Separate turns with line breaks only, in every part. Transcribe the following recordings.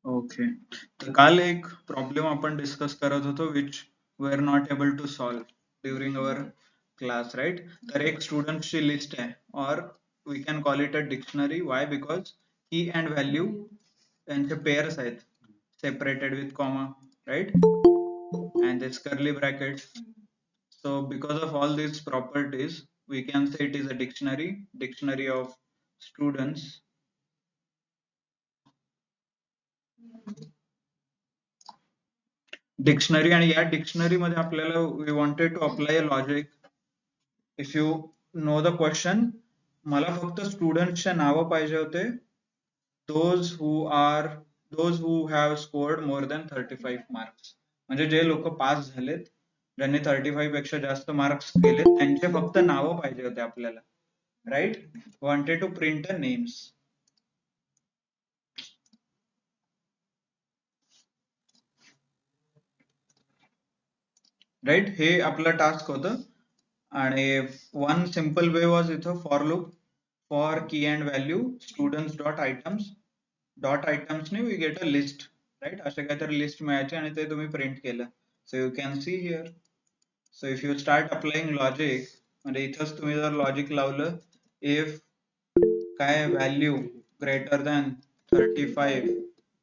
Okay, तर काल एक प्रॉब्लेम आपण डिस्कस करत होतो which we are not able to solve during our class, right? तर एक स्टुडंटची लिस्ट आहे, और we can call it a dictionary. Why? Because key and value यांचे पेअर्स आहेत, separated with comma, right? And this curly brackets. So because of all these properties, we can say it is a dictionary of students. Dictionary. आणि या dictionary मध्ये आपल्याला we wanted to apply a logic. If you know the question, मला फक्त स्टुडंट्सचे नाव पाहिजे होते, those who have scored more than 35 marks. म्हणजे जे लोक पास झालेत, ज्यांनी 35 पेक्षा जास्त मार्क्स केले, त्यांचे फक्त नाव पाहिजे होते आपल्याला, right? Wanted to print the names. Right? हे आपलं टास्क होतं. आणि वन सिम्पल वे वॉज इथं for loop for key and value students dot items. Dot आयटम्सने we get a list, right? असे काहीतरी लिस्ट मिळायचे आणि ते तुम्ही प्रिंट केलं. So you can see here. So if you start applying logic, म्हणजे इथंच तुम्ही जर लॉजिक लावलं, इफ काय व्हॅल्यू ग्रेटर दॅन 35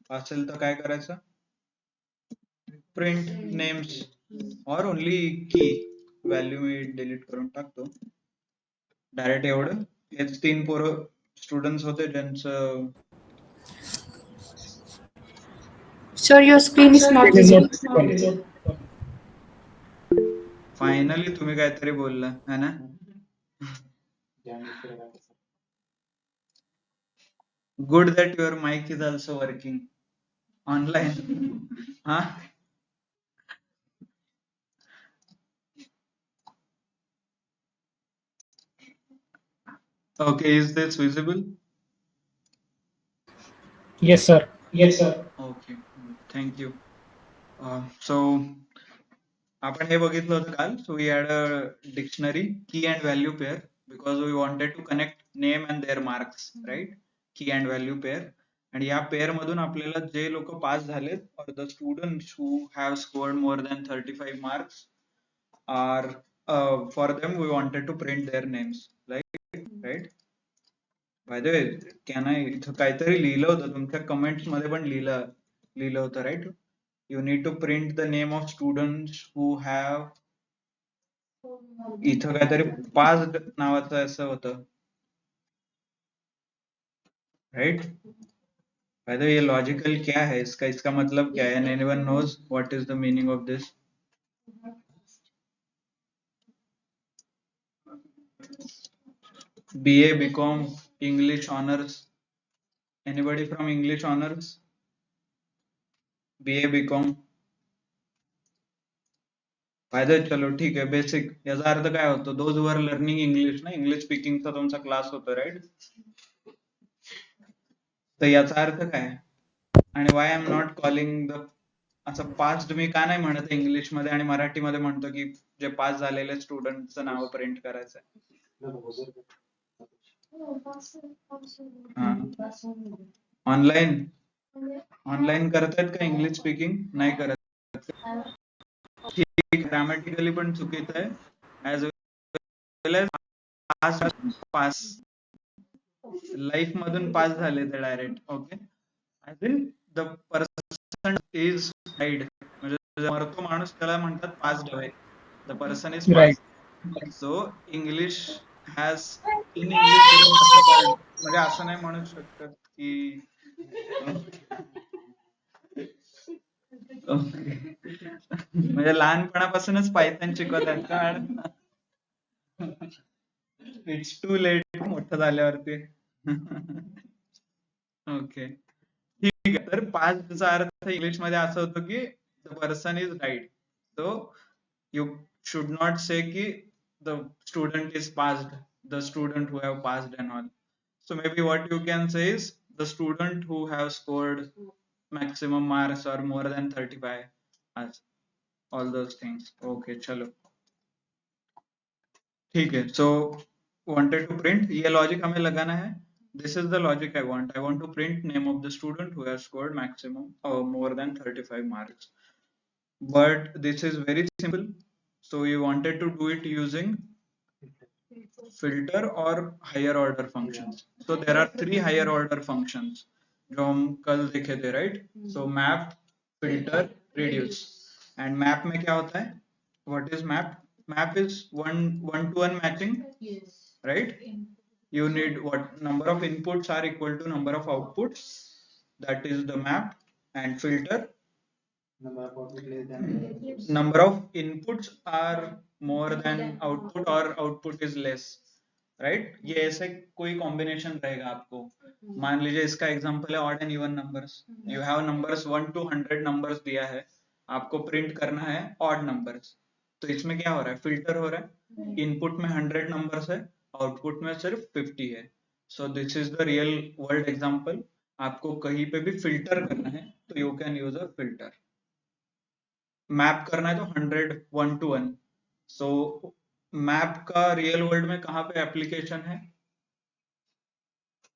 असेल तर काय करायचं? प्रिंट नेम्स और ओनली की. व्हॅल्यू मी डिलीट करून टाकतो डायरेक्ट. एवढं हेच 3 पोरं स्टुडंट्स होते ज्यांचं.
Sir, your screen is not visible.
Finally तुम्ही काहीतरी बोलला है ना. Good that your mic is also working online. हा, okay, is this visible?
Yes, sir.
Okay, thank you. So आपण हे बघितलं होतं काल. So we had a dictionary key and value pair because we wanted to connect name and their marks, right? Key and value pair. आणि या pair मधून आपल्याला जे लोक pass झालेत, और the students who have scored more than 35 marks are, for them we wanted to print their names, right? By the way, can I, इथं काहीतरी लिहिलं होतं तुमच्या कमेंट्स मध्ये पण लिहिलं होतं, right? You need to print the name of students who have, इथं काहीतरी passed नावाचं असं होतं, राइट? बाय द वे, ये लॉजिकल क्या है, इसका मतलब क्या है? Anyone knows what is the meaning of this? BA, BCom, English honors. Anybody from English honors? BA, BCom. फायदा. चलो ठीक आहे. बेसिक याचा अर्थ काय होतो? Those who are learning English ना, इंग्लिश स्पीकिंगचा तुमचा क्लास होतो, राईट? तर याचा अर्थ काय? आणि why am not calling the, असं पास मी का नाही म्हणत इंग्लिश मध्ये आणि मराठीमध्ये म्हणतो की जे पास झालेले स्टुडंटचं नाव प्रिंट करायचं? ऑनलाईन ऑनलाईन करतायत का इंग्लिश स्पीकिंग? नाही करत. ठीक, ग्रामॅटिकली पण चुकीचं आहे, ऍज वेल एज पास लाईफ मधून पास झाले ते direct. Okay, as in the person is died, म्हणजे मरतो माणूस त्याला म्हणतात passed away. The person is
Right.
Passed. So English has, in English असं कॉल्ड, म्हणजे असं नाही म्हणू शकत की म्हणजे लहानपणापासूनच पायथन शिकवतात का? इट्स टू लेट मोठं झाल्यावरती. ओके, ठीक आहे. तर पासचा अर्थ इंग्लिश मध्ये असं होतं की the person is died. So you should not से की the student is passed, the student who have passed and all. So maybe what you can say is the student who have scored maximum marks or more than 35, as all those things. Okay, chalo. ठीक है. So wanted to print, ये logic हमें लगाना है. this is the logic I want. I want to print name of the student who has scored maximum or more than 35 marks. But this is very simple. So we wanted to do it using filter or higher order functions. So there are three higher order functions जो हम कल देखे थे, right? So map, filter, reduce. And map में क्या होता है? What is map? Map is one-to-one matching, right? You need what number of inputs are equal to number of outputs. That is the map. And filter, number of inputs are more than output or output is less, right? ये ऐसे कोई combination रहेगा आपको. मान लीजिए इसका example है odd and even numbers. You have numbers 1 to 100 numbers दिया है, आपको प्रिंट करना है ऑड नंबर्स. तो इसमें क्या हो रहा है? फिल्टर हो रहा है. इनपुट में 100 नंबर्स है, आउटपुट में सिर्फ 50 है. So this is the real world example. आपको कहीं पे भी फिल्टर करना है तो you can use a filter. Map करना है तो 100 1-to-1. सो मैप का रियल वर्ल्ड में कहाँ पे एप्लीकेशन है?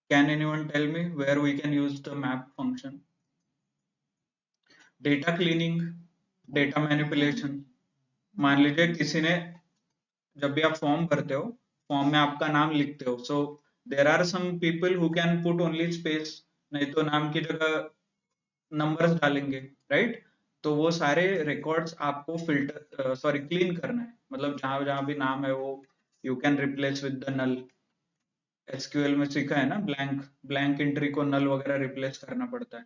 Can anyone tell me where we can use the map function? Data cleaning, data manipulation. मान लीजिए किसी ने, जब भी आप फॉर्म भरते हो, फॉर्म में आपका नाम लिखते हो, so there are some people who can put only space, नहीं तो नाम की जगह नंबर्स डालेंगे, राइट? तो वो सारे रिकॉर्ड्स आपको फिल्टर सॉरी क्लीन करना है. मतलब जहां जहां भी नाम है वो you can replace with the null. SQL में सीखा है ना, ब्लैंक एंट्री को नल वगैरह रिप्लेस करना पड़ता है.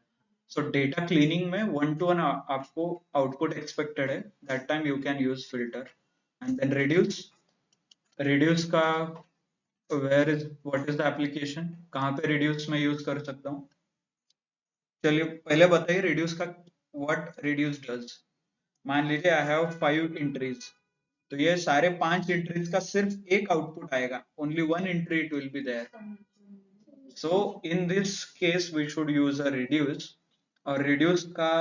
सो डेटा क्लीनिंग में 1-to-1 आपको आउटपुट एक्सपेक्टेड है, that time you can use filter. And then reduce का where is what is the application, कहाँ पे रिड्यूस में यूज कर सकता हूँ? चलिए पहले बताइए रिड्यूस का व्हाट रिड्यूस डज. मान लीजिए आई हैव 5 एंट्रीज, तो ये सारे 5 एंट्रीज का सिर्फ एक आउटपुट आएगा, only one entry it will be there. So in this case we should use a reduce. और reduce का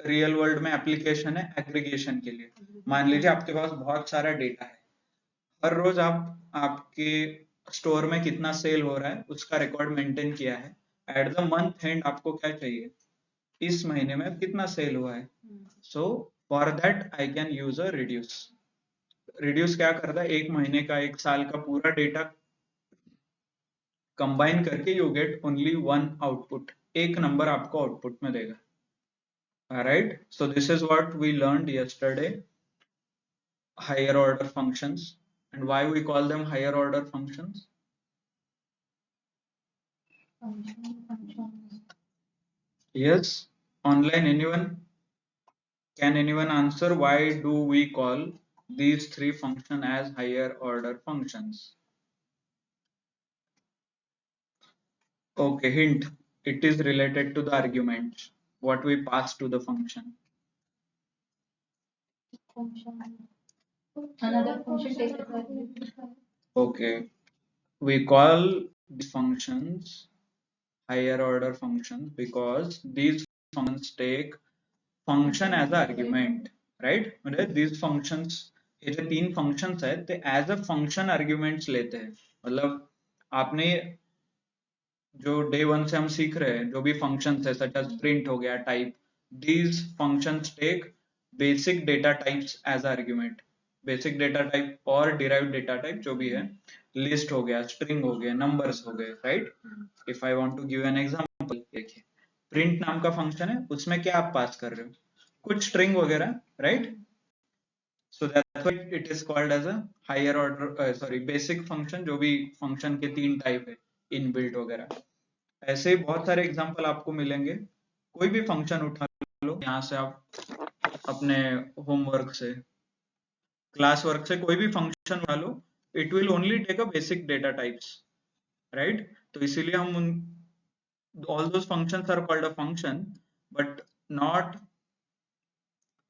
रियल वर्ल्ड में एप्लीकेशन है एग्रीगेशन के लिए. मान लीजिए आपके पास बहुत सारा डेटा है, हर रोज आप आपके स्टोर में कितना सेल हो रहा है उसका रिकॉर्ड मेंटेन किया है. एट द मंथ एंड आपको क्या चाहिए? इस महीने में कितना सेल हुआ है. So for that I can use a reduce. Reduce क्या करता है? एक महीने का, एक साल का पूरा डेटा कंबाइन करके you get only one output. एक नंबर आपको आउटपुट में देगा. Alright, so this is what we learned yesterday, higher order functions, and why we call them higher order functions. Yes, online, anyone? Can anyone answer why do we call these three functions as higher order functions? Okay, hint, it is related to the argument what we pass to the function. Okay, we call these functions higher order functions because these functions take function as an argument, right? म्हणजे these functions, ये जो तीन functions है ते as a function arguments लेते हैं. मतलब आपने जो day 1 से हम सीख रहे हैं जो भी functions है such as print हो गया, type, these functions take basic data types as argument. basic data type और derived data type जो भी है, list हो गया, string हो गया, numbers हो गए, right? If I want to give an example, देखिए print नाम का function है, उसमें क्या आप पास कर रहे हो? कुछ string वगैरह, right? So that's why it is called as a higher order sorry basic function. जो भी function के तीन type है, inbuilt वगैरह. ऐसे ही बहुत सारे एग्जांपल आपको मिलेंगे. कोई भी फंक्शन उठा लो यहाँ से, आप अपने होमवर्क से, क्लास वर्क से कोई भी फंक्शन उठा लो, it will only take a basic data types, right? तो इसीलिए हम all those functions are called a function, but not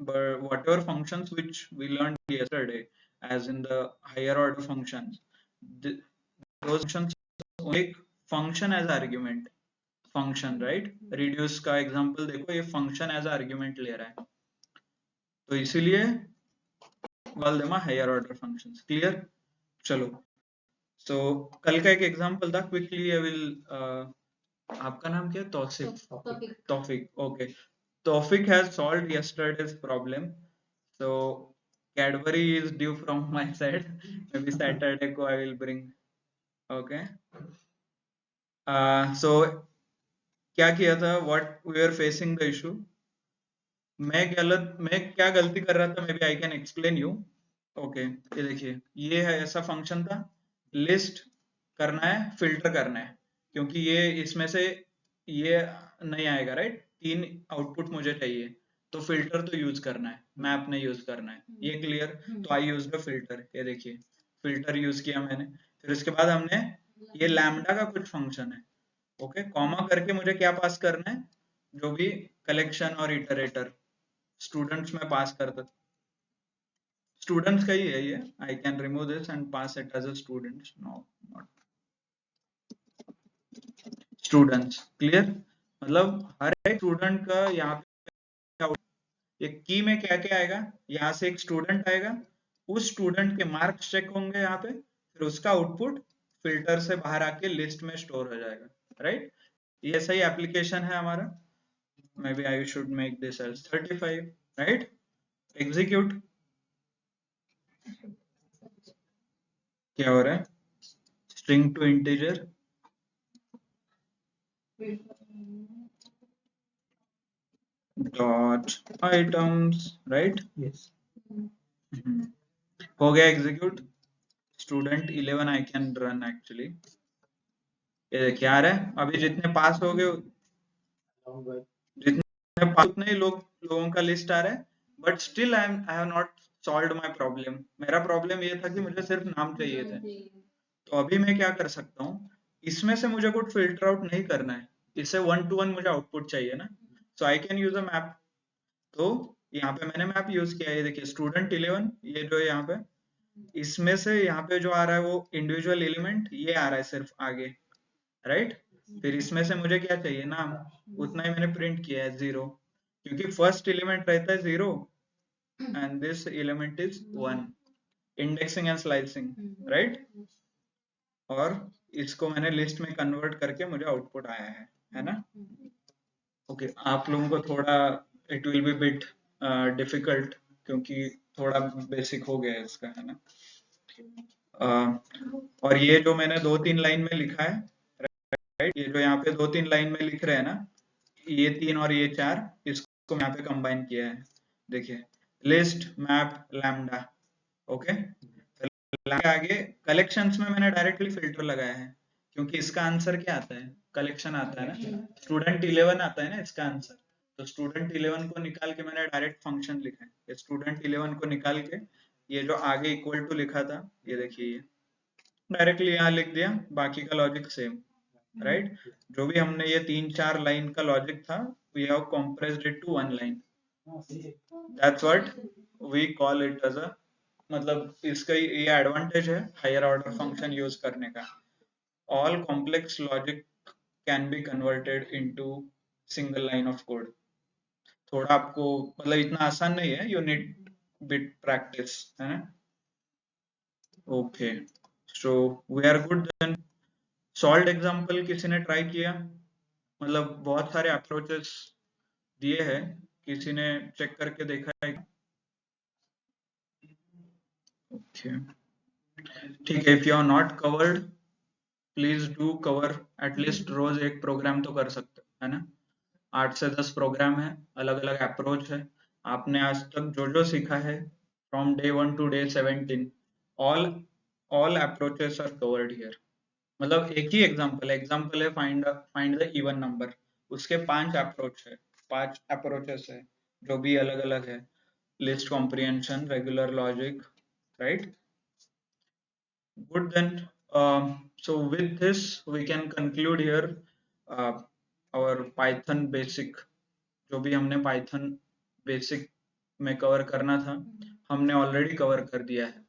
but whatever functions which we learned yesterday as in the higher order functions, those functions only function as argument. Function, right? Reduce का example देखो, ये function as argument ले रहा है, तो इसीलिए call them higher order functions. Clear? चलो so कल का एक एग्जांपल था, क्विकली आई विल, आपका नाम क्या है? Taufiq, okay. Tawfiq has solved yesterday's problem. So Cadbury is due from my side. Maybe Saturday ko I will bring. Okay. So क्या किया था? What we were facing the issue. मैं क्या गलती कर रहा था? Maybe I can explain you. Okay, ये देखिए, ये है ऐसा फंक्शन था, लिस्ट करना है, फिल्टर करना है, क्योंकि ये इसमें से ये नहीं आएगा, राइट? 3 आउटपुट मुझे चाहिए, तो फिल्टर तो यूज करना है, मैप नहीं यूज करना है, ये क्लियर? तो आई यूज द फिल्टर, ये देखिए, फिल्टर यूज किया मैंने। फिर उसके बाद हमने ये लैम्डा का कुछ फंक्शन है, ओके, कॉमा करके मुझे क्या पास करना है? जो भी कलेक्शन और इटरेटर स्टूडेंट्स में पास करता, स्टूडेंट्स का ही है ये, I can remove this and pass it as a students, no not students, clear? मतलब हर एक स्टूडेंट का यहाँ पे एक की में क्या क्या आएगा, यहाँ से एक स्टूडेंट आएगा, उस स्टूडेंट के मार्क्स चेक होंगे यहाँ पे, फिर उसका आउटपुट फिल्टर से बाहर आके लिस्ट में स्टोर हो जाएगा, राइट? ये ऐसा ही एप्लीकेशन है हमारा। Maybe I should make this as 35, right? Execute, क्या हो रहा है? String to integer dot items, right?
Yes.
हो गया execute. Student 11 I can run actually, ये देखिए आ रहा है, अभी जितने पास हो गए, जितने पास उतने ही लोगों का लिस्ट आ रहा है, but still I have not solved my problem. मेरा प्रॉब्लम ये था कि मुझे सिर्फ नाम चाहिए थे। तो अभी मैं क्या कर सकता हूँ, इसमें से मुझे कुछ फिल्टर आउट नहीं करना है, इससे 1 to 1 मुझे आउटपुट चाहिए ना, so I can use a map. तो यहाँ पे मैंने मैप यूज किया है, ये देखिए स्टूडेंट 11, ये जो है यहाँ पे, इसमें से यहाँ पे जो आ रहा है वो इंडिविजुअल एलिमेंट ये आ रहा है सिर्फ आगे, राइट? फिर इसमें से मुझे क्या चाहिए? नाम, उतना ही मैंने प्रिंट किया है 0, क्योंकि फर्स्ट एलिमेंट रहता है 0 and this element is 1, indexing and slicing, right? और इसको मैंने लिस्ट में कन्वर्ट करके मुझे आउटपुट आया है ना? ओके, आप लोगों को थोड़ा it will B bit difficult, क्योंकि थोड़ा बेसिक हो गया है इसका, है ना? और ये जो मैंने 2-3 लाइन में लिखा है, राइट, ये जो यहाँ पे 2-3 लाइन में लिख रहे हैं ना, ये 3 और ये 4, इसको यहाँ पे कंबाइन किया है, देखिए, लिस्ट मैप लैम्डा, ओके। आगे कलेक्शंस में मैंने डायरेक्टली फिल्टर लगाया है, क्योंकि इसका आंसर क्या आता है? कलेक्शन आता है ना, स्टूडेंट 11 आता है ना इसका आंसर। तो स्टूडेंट 11 को निकाल के मैंने डायरेक्ट फंक्शन लिखा है, स्टूडेंट 11 को निकाल के ये जो आगे इक्वल टू लिखा था, ये देखिए, ये डायरेक्टली यहाँ लिख दिया, बाकी का लॉजिक सेम, राइट? जो भी हमने ये 3-4 लाइन का लॉजिक था, we have compressed it to 1 line. That's what we call it as a, मतलब इसका ये एडवांटेज है हायर ऑर्डर फंक्शन यूज करने का। All complex logic can be converted into single line of code. थोड़ा आपको मतलब इतना आसान नहीं है, यू नीड बिट प्रैक्टिस, है ना? Okay, so we are good then. Solve example किसी ने ट्राई किया? मतलब बहुत सारे अप्रोचेस दिए हैं, किसी ने चेक करके देखा है? ओके, ठीक है, if you are not covered please do cover, at least रोज एक प्रोग्राम तो कर सकते हो, है ना? 8 से 10 प्रोग्राम है, अलग अलग अप्रोच है। आपने आज तक जो जो सीखा है from day 1 to day 17, all all approaches are covered here. मतलब एक ही एग्जांपल है, फाइंड द इवन नंबर, उसके 5 अप्रोच है, 5 अप्रोचेस है, जो भी अलग अलग है, list comprehension, regular logic, right? Good then. So with this, we can conclude here our Python basic, जो भी हमने Python basic में कवर करना था, हमने already कवर कर दिया है।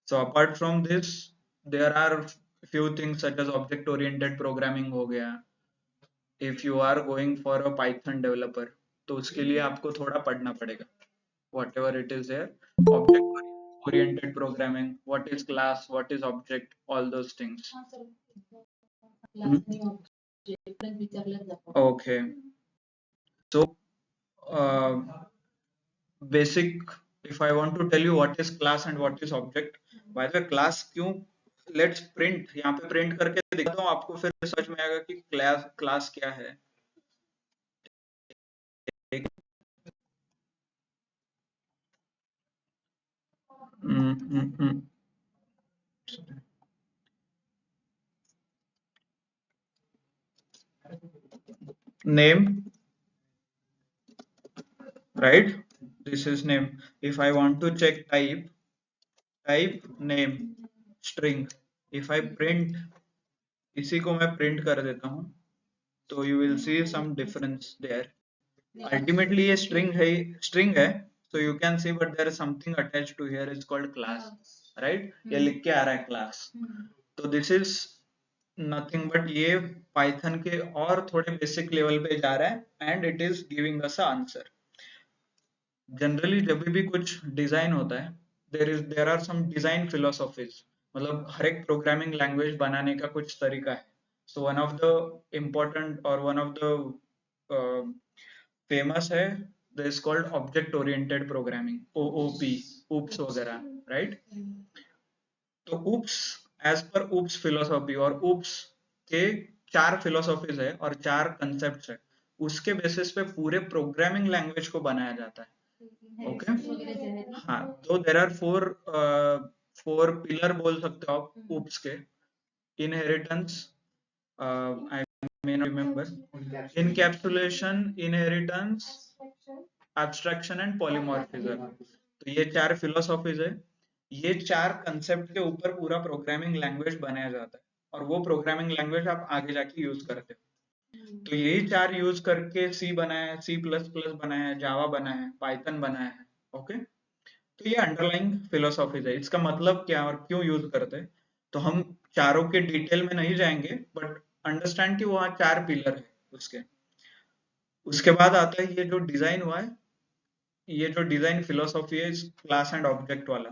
So apart from this, there are few things such as object oriented programming हो गया। If you are going for a Python developer, तो उसके लिए आपको थोड़ा पढ़ना पड़ेगा, whatever it is there, object oriented programming, what is class, what is object, all those things. Okay, so basic, if I want to tell you what is class and what is object, by the way class क्यों, let's print, यहाँ पे print करके दिखाता हूँ आपको, फिर समझ में आएगा कि class क्या है. Name, right? This is name. If I want to check type name string. If I print, इसी को मैं print कर देता हूँ, तो you will see some difference there. Ultimately ये string है, so you can see, but there is something attached to here is called class, right? ये लिख के आ रहा है class. तो this is nothing but ये Python के और थोड़े basic level पे जा रहा है, and it is giving us an answer. Generally जब भी कुछ डिजाइन होता है, there are some design philosophies, मतलब हर एक प्रोग्रामिंग लैंग्वेज बनाने का कुछ तरीका है. So one of the important और वन ऑफ द फेमस है, this called object oriented programming, OOP, oops वगैरह, राइट? तो oops, as per oops philosophy, और ऊप्स के 4 फिलोसॉफीज है और 4 कंसेप्ट है, उसके बेसिस पे पूरे प्रोग्रामिंग लैंग्वेज को बनाया जाता है. ओके, हाँ, तो देर आर 4 पिलर बोल सकते हो आप ऊप्स के. Inheritance, I may not remember, encapsulation, inheritance, abstraction and polymorphism. तो ये 4 फिलोसॉफीज है, ये 4 कंसेप्ट के ऊपर पूरा प्रोग्रामिंग लैंग्वेज बनाया जाता है, और वो प्रोग्रामिंग लैंग्वेज आप आगे जाके यूज करते हो. तो यही 4 यूज करके सी बनाया है, C++ बनाया है, जावा बनाया है, पाइथन बनाया है. ओके, तो ये अंडरलाइंग फिलोसॉफीज है. इसका मतलब क्या और क्यों यूज करते हैं, तो हम चारों के डिटेल में नहीं जाएंगे, बट अंडरस्टैंड कि वहाँ 4 पिलर है उसके. उसके बाद आता है ये जो डिजाइन हुआ है, ये जो डिजाइन फिलोसॉफी है क्लास एंड ऑब्जेक्ट वाला.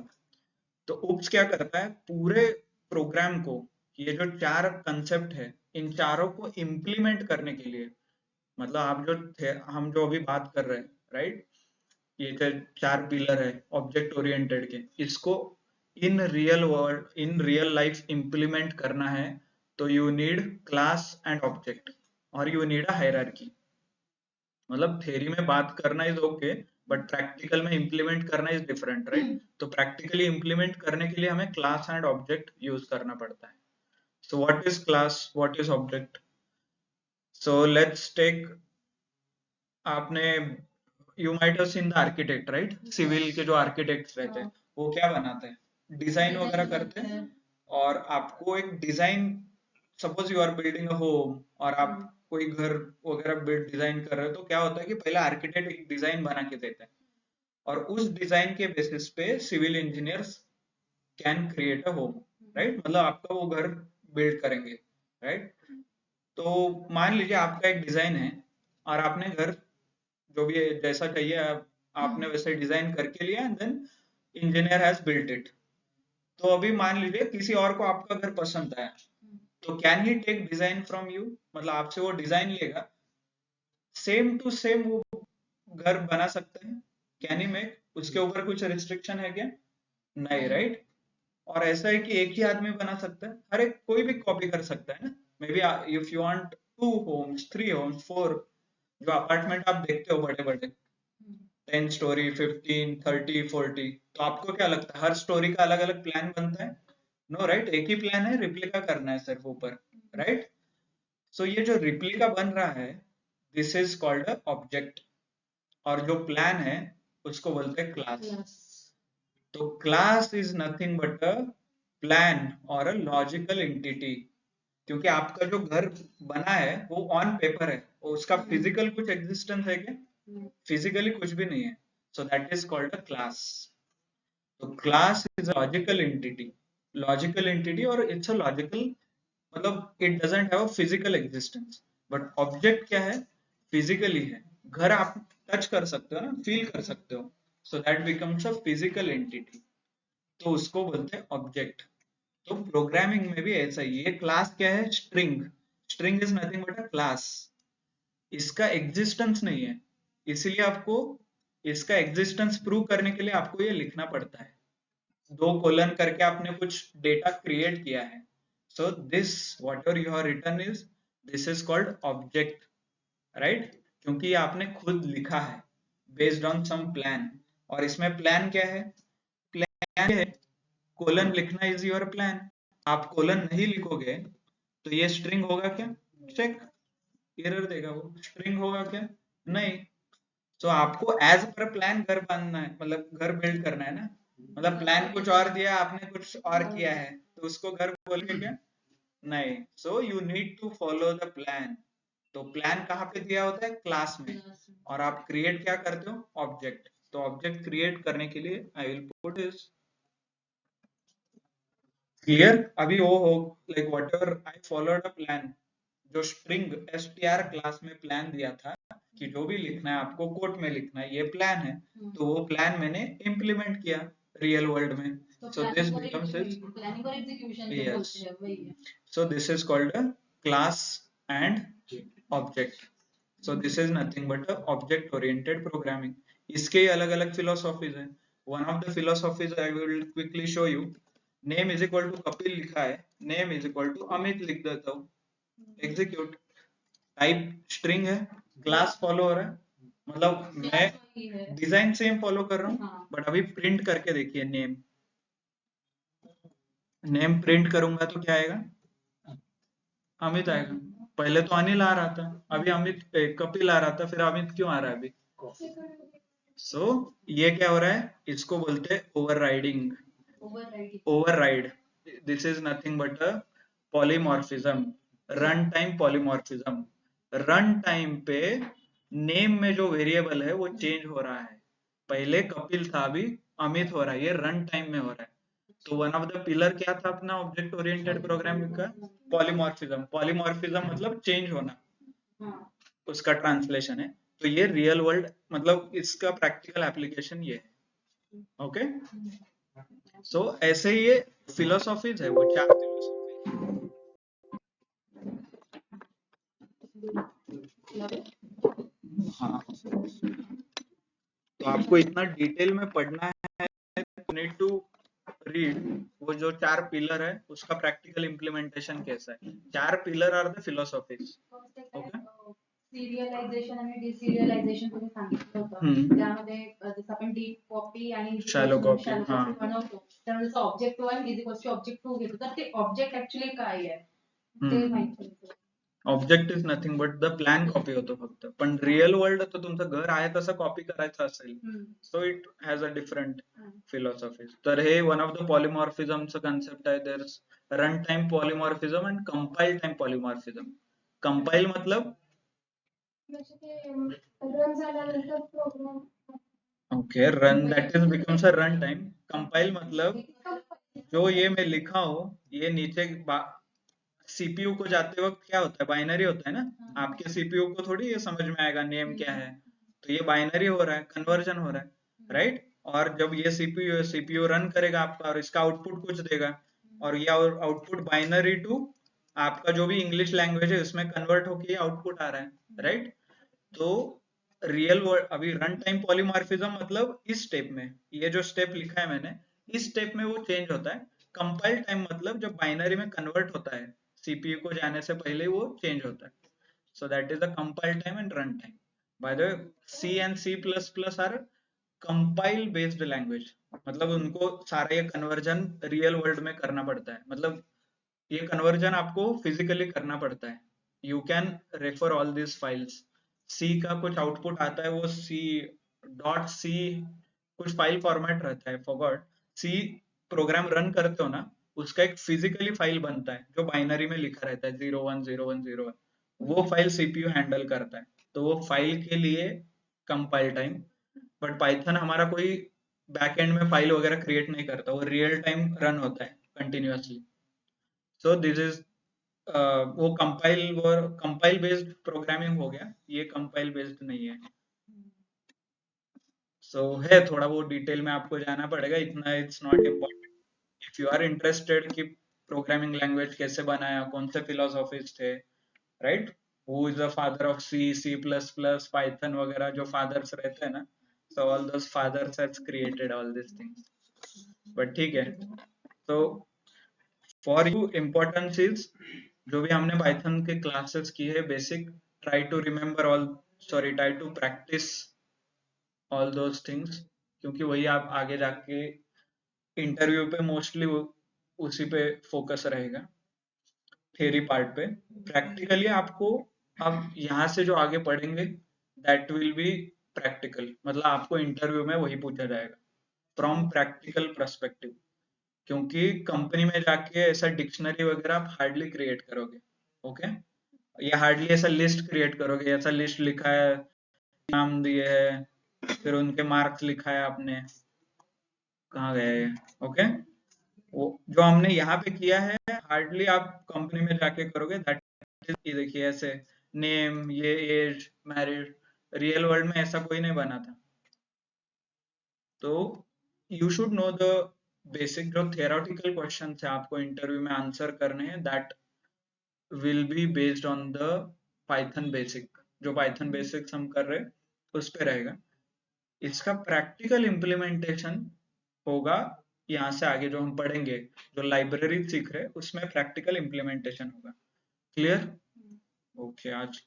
तो उप्स क्या करता है, पूरे प्रोग्राम को, ये जो 4 कंसेप्ट है, इन चारों को इम्प्लीमेंट करने के लिए, मतलब आप जो थे, हम जो अभी बात कर रहे हैं, राइट, ये जो 4 पिलर है ऑब्जेक्ट ओरिएंटेड के, इसको in real world, in real life implement करना है, तो you need class and object, और यू नीड अ हायरार्की. मतलब थ्योरी में बात करना इज ओके, बट प्रैक्टिकल में इम्प्लीमेंट करना इज डिफरेंट, राइट? तो प्रैक्टिकली इम्प्लीमेंट करने के लिए हमें क्लास एंड ऑब्जेक्ट यूज करना पड़ता है. So what is class, what is object? So let's take, आपने, you might have seen the architect, right? Civil के जो आर्किटेक्ट्स रहते हैं, वो क्या बनाते हैं, डिजाइन वगैरह करते हैं. और आपको एक design, suppose you are building a home, और आप कोई घर वगैरह बिल्ड डिजाइन कर रहे हो, तो क्या होता है कि पहले आर्किटेक्ट एक डिजाइन बना के देता है, और उस डिजाइन के बेसिस पे civil engineers can create a home, right? मतलब आपका वो घर बिल्ड करेंगे, राइट? तो मान लीजिए आपका एक डिजाइन है, और आपने घर जो भी जैसा चाहिए आपने वैसे डिजाइन करके लिया, and then engineer has built it. तो अभी मान लीजिए किसी और को आपका घर पसंद आया, तो can he take design from you, मतलब आपसे वो डिजाइन लेगा, सेम टू सेम वो घर बना सकते हैं, कैन ही मेक? उसके ऊपर कुछ रिस्ट्रिक्शन है क्या? नहीं, राइट? और ऐसा है कि एक ही आदमी बना सकता है, हर एक कोई भी कॉपी कर सकता है ना. Maybe if you want 2 homes, 3 homes, 4, जो अपार्टमेंट आप देखते हो बड़े बड़े 10 स्टोरी, 15, 30, 40, तो आपको क्या लगता है हर स्टोरी का अलग अलग प्लान बनता है? No, right? एक ही प्लान है, रिप्लिका करना है सिर्फ ऊपर, राइट? सो ये जो रिप्लिका बन रहा है, this is called a object, और जो प्लान है उसको बोलते हैं क्लास. तो class is nothing but a plan और अ लॉजिकल एंटिटी, क्योंकि आपका जो घर बना है वो ऑन पेपर है, उसका फिजिकल कुछ एग्जिस्टेंस है क्या? फिजिकली कुछ भी नहीं है. So that is called a class. तो class is a logical entity, और इट्स अ लॉजिकल, मतलब it doesn't have a physical existence. But object क्या है? फिजिकली है. घर आप टच कर सकते हो ना, फील कर सकते हो, so that becomes a physical entity. तो उसको बोलते हैं ऑब्जेक्ट। तो प्रोग्रामिंग में भी ऐसा ही, ये क्लास क्या है, string. String is nothing but a class, इसका एग्जिस्टेंस नहीं है, इसलिए आपको इसका एग्जिस्टेंस प्रूव करने के लिए आपको ये लिखना पड़ता है, दो कोलन करके आपने कुछ डेटा क्रिएट किया है। So this whatever you have written is, this is called object, right, क्योंकि ये आपने खुद लिखा है बेस्ड ऑन सम प्लान। और इसमें प्लान क्या है, प्लान है कोलन लिखना इज योर प्लान। आप कोलन नहीं लिखोगे तो ये स्ट्रिंग होगा क्या, चेक, एरर देगा, वो स्ट्रिंग होगा क्या, नहीं। तो आपको एज पर प्लान घर बांधना है, मतलब घर बिल्ड करना है ना, मतलब प्लान कुछ और दिया आपने कुछ और किया है, तो उसको घर बोलोगे क्या, नहीं। So you need to follow the plan. तो प्लान कहाँ पे दिया होता है, क्लास में, और आप क्रिएट क्या करते हो, ऑब्जेक्ट। तो ऑब्जेक्ट क्रिएट करने के लिए I will put this, clear. अभी वो हो, like what ever I followed a plan, जो स्ट्रिंग str क्लास में प्लान दिया था कि जो भी लिखना है आपको कोट में लिखना है, ये प्लान है, तो वो प्लान मैंने इम्प्लीमेंट किया रियल वर्ल्ड में। So this becomes is
planning और एग्जीक्यूशन जो
yes,
बोलते हैं वही है।
so this is called a class and object. So this is nothing but a object oriented programming. इसके अलग अलग philosophies हैं। One of the philosophies I will quickly show you. Name is equal to Kapil लिखा है, name is equal to Amit लिख देता हूँ, execute। Type string है, क्लास फॉलो हो रहा है, मतलब मैं डिजाइन सेम फॉलो कर रहा हूँ, बट अभी प्रिंट करके देखिए, नेम, नेम प्रिंट करूंगा तो क्या आएगा, अमित आएगा। पहले तो अनिल आ रहा था, अभी अमित कपिल आ रहा था, फिर अमित क्यों आ रहा है अभी। सो ये क्या हो रहा है, इसको बोलते हैं overriding, override. This is nothing but a polymorphism, run time polymorphism. Run time पे नेम में जो वेरिएबल है वो चेंज हो रहा है, पहले कपिल था अभी अमित हो रहा है, ये रन टाइम में हो रहा है। तो वन ऑफ द पिलर क्या था अपना ऑब्जेक्ट ओरिएंटेड प्रोग्रामिंग का, पॉलीमॉर्फिज्म। पॉलीमॉर्फिज्म मतलब चेंज होना, उसका ट्रांसलेशन है। तो ये रियल वर्ल्ड, मतलब इसका प्रैक्टिकल एप्लीकेशन ये है, ओके। सो ऐसे ये फिलोसॉफीज है, वो चार फिलोसॉफी। हाँ, तो आपको इतना डिटेल में पढ़ना है, नीड टू रीड वो जो चार पिलर है उसका प्रैक्टिकल इम्प्लिमेंटेशन कैसा है। चार pillar are the philosophies, okay.
Serialization आणि डिसिरियलायझेशन तुम्ही सांगितलं होतं, त्यामध्ये जसं आपण डीप कॉपी आणि
शॅलो कॉपी, हा,
बनवतो त्यावेळेस object 1 is equals to object 2 घेतो, तर ते ऑब्जेक्ट ऍक्च्युअली काय आहे ते माहिती होतं।
Object is nothing but the plan copy होतो फक्त, पण रिअल वर्ल्ड तर तुमचं घर आहे तसं कॉपी करायचं असेल, so it has a different philosophies. तर हे वन ऑफ द पॉलिमॉर्फिझमचं कन्सेप्ट आहे, there run time polymorphism and compile time polymorphism. Compile मतलब
रन झाल्यानंतर program,
okay, run that is becomes a run time. Compile मतलब जो ये मैं लिखा हूँ ये नीचे सीपीयू को जाते वक्त क्या होता है, बाइनरी होता है ना, आपके सीपीयू को थोड़ी ये समझ में आएगा नेम क्या है, तो ये बाइनरी हो रहा है, कन्वर्जन हो रहा है, राइट। और जब ये सीपीयू रन करेगा आपका और इसका आउटपुट कुछ देगा, और ये आउटपुट बाइनरी टू आपका जो भी इंग्लिश लैंग्वेज है उसमें कन्वर्ट होके आउटपुट आ रहा है, राइट। तो रियल वर्ल्ड अभी रन टाइम पॉलीमॉर्फिज्म मतलब इस स्टेप में, ये जो स्टेप लिखा है मैंने, इस स्टेप में वो चेंज होता है। कंपाइल टाइम मतलब जब बाइनरी में कन्वर्ट होता है, सीपीयू को जाने से पहले वो चेंज होता है। So that is the compile time and run time. By the way, C and C plus plus are compile based language, मतलब उनको सारा ये कन्वर्जन रियल वर्ल्ड में करना पड़ता है, मतलब ये कन्वर्जन आपको फिजिकली करना पड़ता है। You can refer all this files. C का कुछ आउटपुट आता है, वो सी डॉट सी कुछ फाइल फॉर्मेट रहता है, फॉरगॉट। सी प्रोग्राम रन करते हो ना, उसका एक फिजिकली फाइल बनता है जो बाइनरी में लिखा रहता है 010101, वो फाइल सीपीयू हैंडल करता है, तो वो फाइल के लिए कंपाइल टाइम। बट पाइथन हमारा कोई बैकएंड में फाइल वगैरह क्रिएट नहीं करता, वो रियल टाइम रन होता है कंटिन्यूअसली। सो दिस इज वो कंपाइल बेस्ड प्रोग्रामिंग हो गया, ये कंपाइल बेस्ड नहीं है। सो है थोड़ा बहुत डिटेल में आपको जाना पड़ेगा, इतना it's not important. If you are interested कि प्रोग्रामिंग लैंग्वेज कैसे बनाया, कौन से फिलोसॉफीज थे, right, who is the father of C, C plus plus, Python वगैरह जो फादर्स रहते हैं ना, so all those fathers has created all this things. But ठीक है, तो फॉर यू इम्पोर्टेंस इज जो भी हमने पाइथन के क्लासेस की है basic, try to remember all, sorry try to practice all those things, क्योंकि वही आप आगे जाके इंटरव्यू पे मोस्टली उसी पे फोकस रहेगा, थ्योरी पार्ट पे। प्रैक्टिकली आपको अब यहाँ से जो आगे पढ़ेंगे दैट विल बी प्रैक्टिकल, मतलब आपको इंटरव्यू में वही पूछा जाएगा फ्रॉम प्रैक्टिकल पर्सपेक्टिव, क्योंकि कंपनी में जाके ऐसा डिक्शनरी वगैरह आप हार्डली क्रिएट करोगे, ओके, या हार्डली ऐसा लिस्ट क्रिएट करोगे, ऐसा लिस्ट लिखा है, नाम दिए है, फिर उनके मार्क्स लिखा है आपने, कहाँ गए, ओके, वो जो हमने यहाँ पे किया है हार्डली आप कंपनी में जाके करोगे, दैट इज, देखिए ऐसे नेम, ये एज, मैरिड, रियल वर्ल्ड में ऐसा कोई नहीं बना था। तो you should know the basic, जो थियोरेटिकल क्वेश्चन है आपको इंटरव्यू में आंसर करने हैं, that will be based on the Python basic, जो पाइथन बेसिक्स हम कर रहे हैं उस पे रहेगा। इसका प्रैक्टिकल इम्प्लीमेंटेशन होगा यहाँ से आगे जो हम पढ़ेंगे, जो लाइब्रेरी सीख रहे हैं उसमें प्रैक्टिकल इम्प्लीमेंटेशन होगा। क्लियर? ओके, आज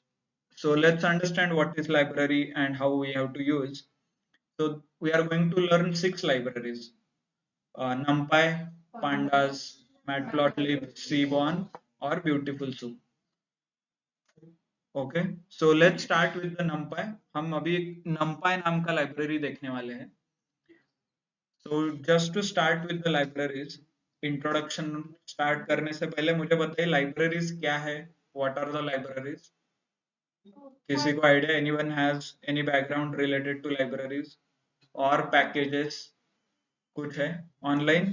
so let's understand what is library and how we have to use. So we are going to learn 6 libraries: NumPy, Pandas, Matplotlib, Seaborn or Beautiful Soup. Okay, so let's start with the NumPy. हम अभी NumPy नाम का library देखने वाले हैं। So just to start with the libraries, introduction start करने से पहले मुझे बताइए libraries क्या है? What are the libraries? किसी को idea? Anyone has any background related to libraries or packages? कुछ है online?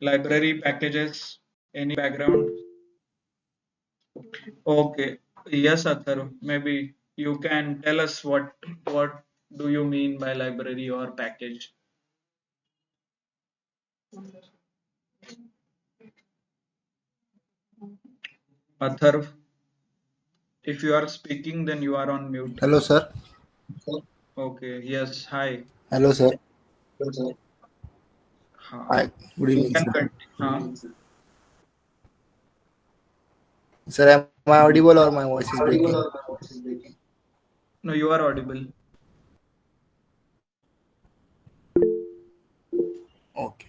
Library packages, any background? Okay, yes, Atharv, maybe you can tell us what do you mean by library or package? Atharv, if you are speaking, then you are on mute.
Hello, sir.
Okay, yes, hi.
Hello, sir.
हाँ,
Hi. Good
you
evening,
can
sir.
continue. हाँ,
Sir, am I audible or my voice is breaking?
no, you are audible.
Okay.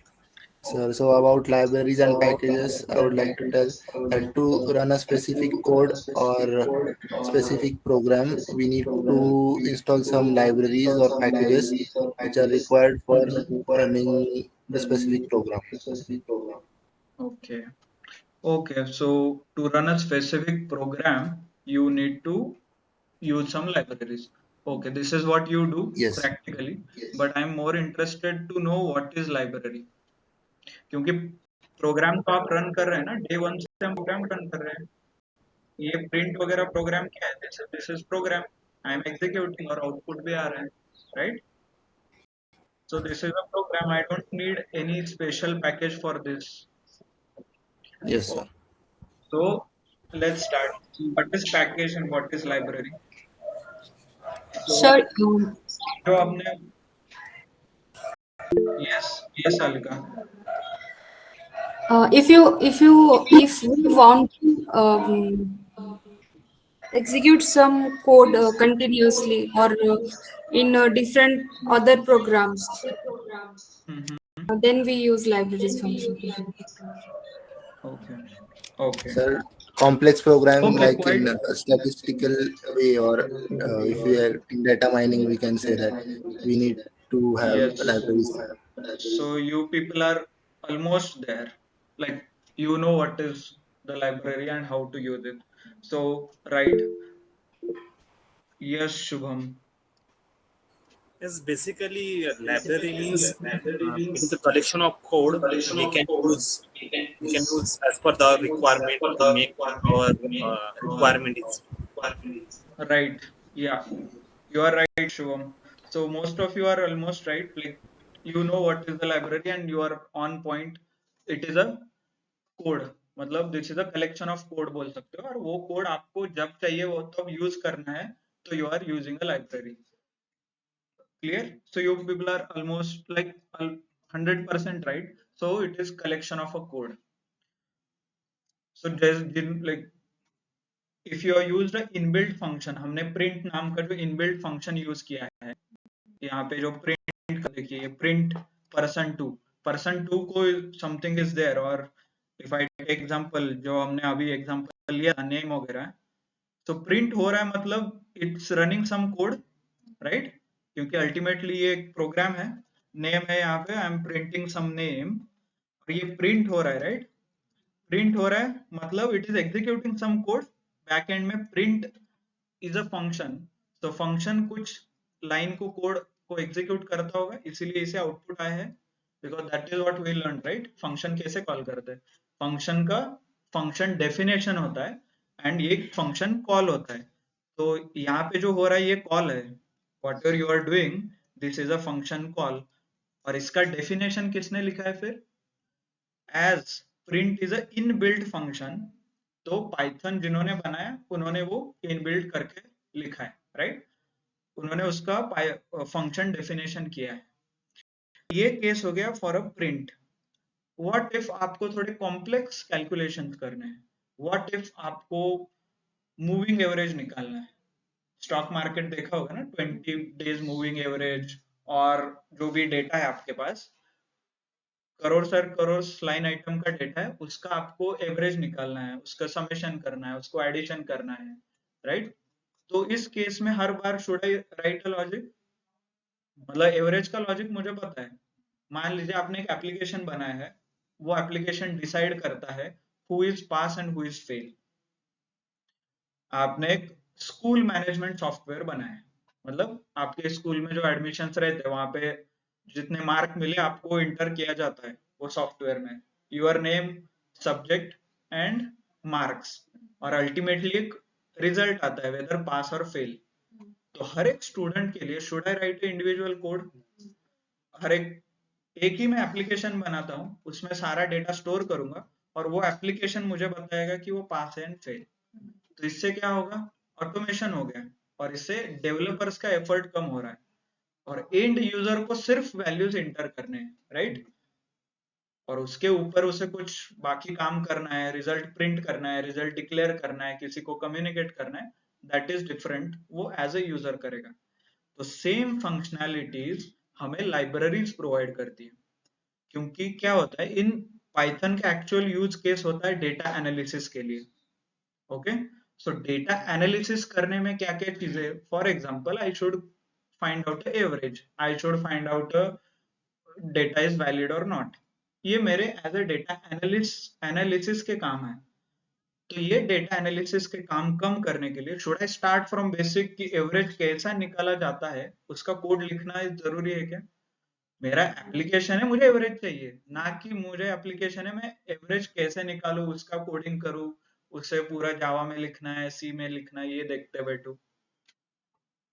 Sir, so about libraries and packages, I would like to tell that to run a specific code or specific program, we need to install some libraries or packages which are required for running the specific program.
Okay. Okay, so to run a specific program, you need to use some libraries. Okay, this is what you do
Yes.
practically, but I'm more interested to know what is library. क्योंकि programme तो आप run कर रहे हैं ना, day one से हम program run कर रहे हैं, ये प्रिंट वगैरह प्रोग्राम क्या है? This is program, I am executing और आउटपुट भी आ रहा है, right? So this is a program, I don't need any special package for this.
Yes, sir.
So let's start. What is package and what is library? So
Sir,
जो आपने, yes, yes, Alika.
if we want to execute some code continuously or in different other programs,
Mhm.
then we use libraries function.
Okay, okay,
Sir, complex program
okay,
like
quite,
in a statistical way or if we are in data mining, we can say that we need to have
yes.
libraries.
So you people are almost there. Like you know what is the library and how to use it. So right. Yes, Shubham.
Yes, basically, library means it is a collection of code we can use as per the requirement to make our requirement is.
Right. Yeah. You are right, Shivam. So most of you are almost right. Like you know what is the library and you are on point. It is a code. मतलब this is a collection of code बोल सकते हो और वो code आपको जब चाहिए वो तब यूज करना है तो you are using a library. Clear? So you people are almost like 100% right. So it is collection of a code. So just like if you are used a inbuilt function, हमने print नाम का जो inbuilt function use किया है यहाँ पे जो print का देखिए print person2 को something is there और if I take example जो हमने अभी example लिया name वगैरह तो प्रिंट हो रहा है मतलब it's running some code right क्योंकि अल्टीमेटली ये एक प्रोग्राम है नेम है यहाँ पे I am printing some name और ये प्रिंट हो रहा है राइट प्रिंट हो रहा है मतलब it is executing some code back end में प्रिंट इज अ फंक्शन तो फंक्शन कुछ लाइन को कोड को एग्जीक्यूट करता होगा इसीलिए इसे आउटपुट आया है because that is what we learn right function कैसे कॉल करते हैं फंक्शन का फंक्शन डेफिनेशन होता है एंड ये फंक्शन कॉल होता है तो यहाँ पे जो हो रहा है ये कॉल है whatever you are doing this is a function call और इसका डेफिनेशन किसने लिखा है फिर as print is a inbuilt function तो पाइथन जिन्होंने बनाया उन्होंने वो इनबिल्ट करके लिखा है राइट उन्होंने उसका फंक्शन डेफिनेशन किया है ये केस हो गया for a print what if आपको थोड़े कॉम्प्लेक्स कैलकुलेशंस करने हैं व्हाट इफ आपको मूविंग एवरेज निकालना है स्टॉक मार्केट देखा होगा ना 20 डेज मूविंग एवरेज और जो भी डेटा है आपके पास crore sir crore line item का डेटा है उसका आपको एवरेज निकालना है उसका समेशन करना है उसको एडिशन करना है राइट तो इस केस में हर बार should I write a logic मतलब एवरेज का लॉजिक मुझे पता है मान लीजिए आपने एक एप्लीकेशन बनाया है वो एप्लीकेशन डिसाइड करता है who is pass and who is fail आपने एक स्कूल मैनेजमेंट सॉफ्टवेयर बनाया है मतलब आपके स्कूल में जो एडमिशन रहते हैं वहां पे जितने मार्क मिले आपको इंटर किया जाता है वो सॉफ्टवेयर में your name subject and marks और अल्टीमेटली एक रिजल्ट आता है वेदर पास और फेल तो हर एक स्टूडेंट के लिए should I write individual code हर एक ही मैं एप्लीकेशन बनाता हूँ उसमें सारा डेटा स्टोर करूंगा और वो एप्लीकेशन मुझे बताएगा कि वो पास है एंड फेल तो इससे क्या होगा ऑटोमेशन हो गया और इससे डेवलपर्स का एफर्ट कम हो रहा है और एंड यूजर को सिर्फ वैल्यूज इंटर करने हैं राइट और उसके ऊपर उसे कुछ बाकी काम करना है रिजल्ट प्रिंट करना है रिजल्ट डिक्लेयर करना है किसी को कम्युनिकेट करना है दैट इज डिफरेंट वो एज ए यूजर करेगा तो सेम फंक्शनैलिटीज हमें लाइब्रेरीज प्रोवाइड करती है क्योंकि क्या होता है इन पाइथन का एक्चुअल यूज केस होता है डेटा एनालिसिस के लिए ओके सो डेटा एनालिसिस करने में क्या क्या चीजें for example I should find out average I should find out data is valid और नॉट ये मेरे एज ए डेटा एनालिसिस के काम है तो ये डेटा एनालिसिस के काम कम करने के लिए should I start from basic कि एवरेज कैसा निकाला जाता है उसका कोड लिखना जरूरी है क्या मेरा एप्लीकेशन है मुझे एवरेज चाहिए ना कि मुझे एप्लीकेशन है मैं एवरेज कैसे निकालूं उसका कोडिंग करूं उसे पूरा जावा में लिखना है सी में लिखना है ये देखते बैठो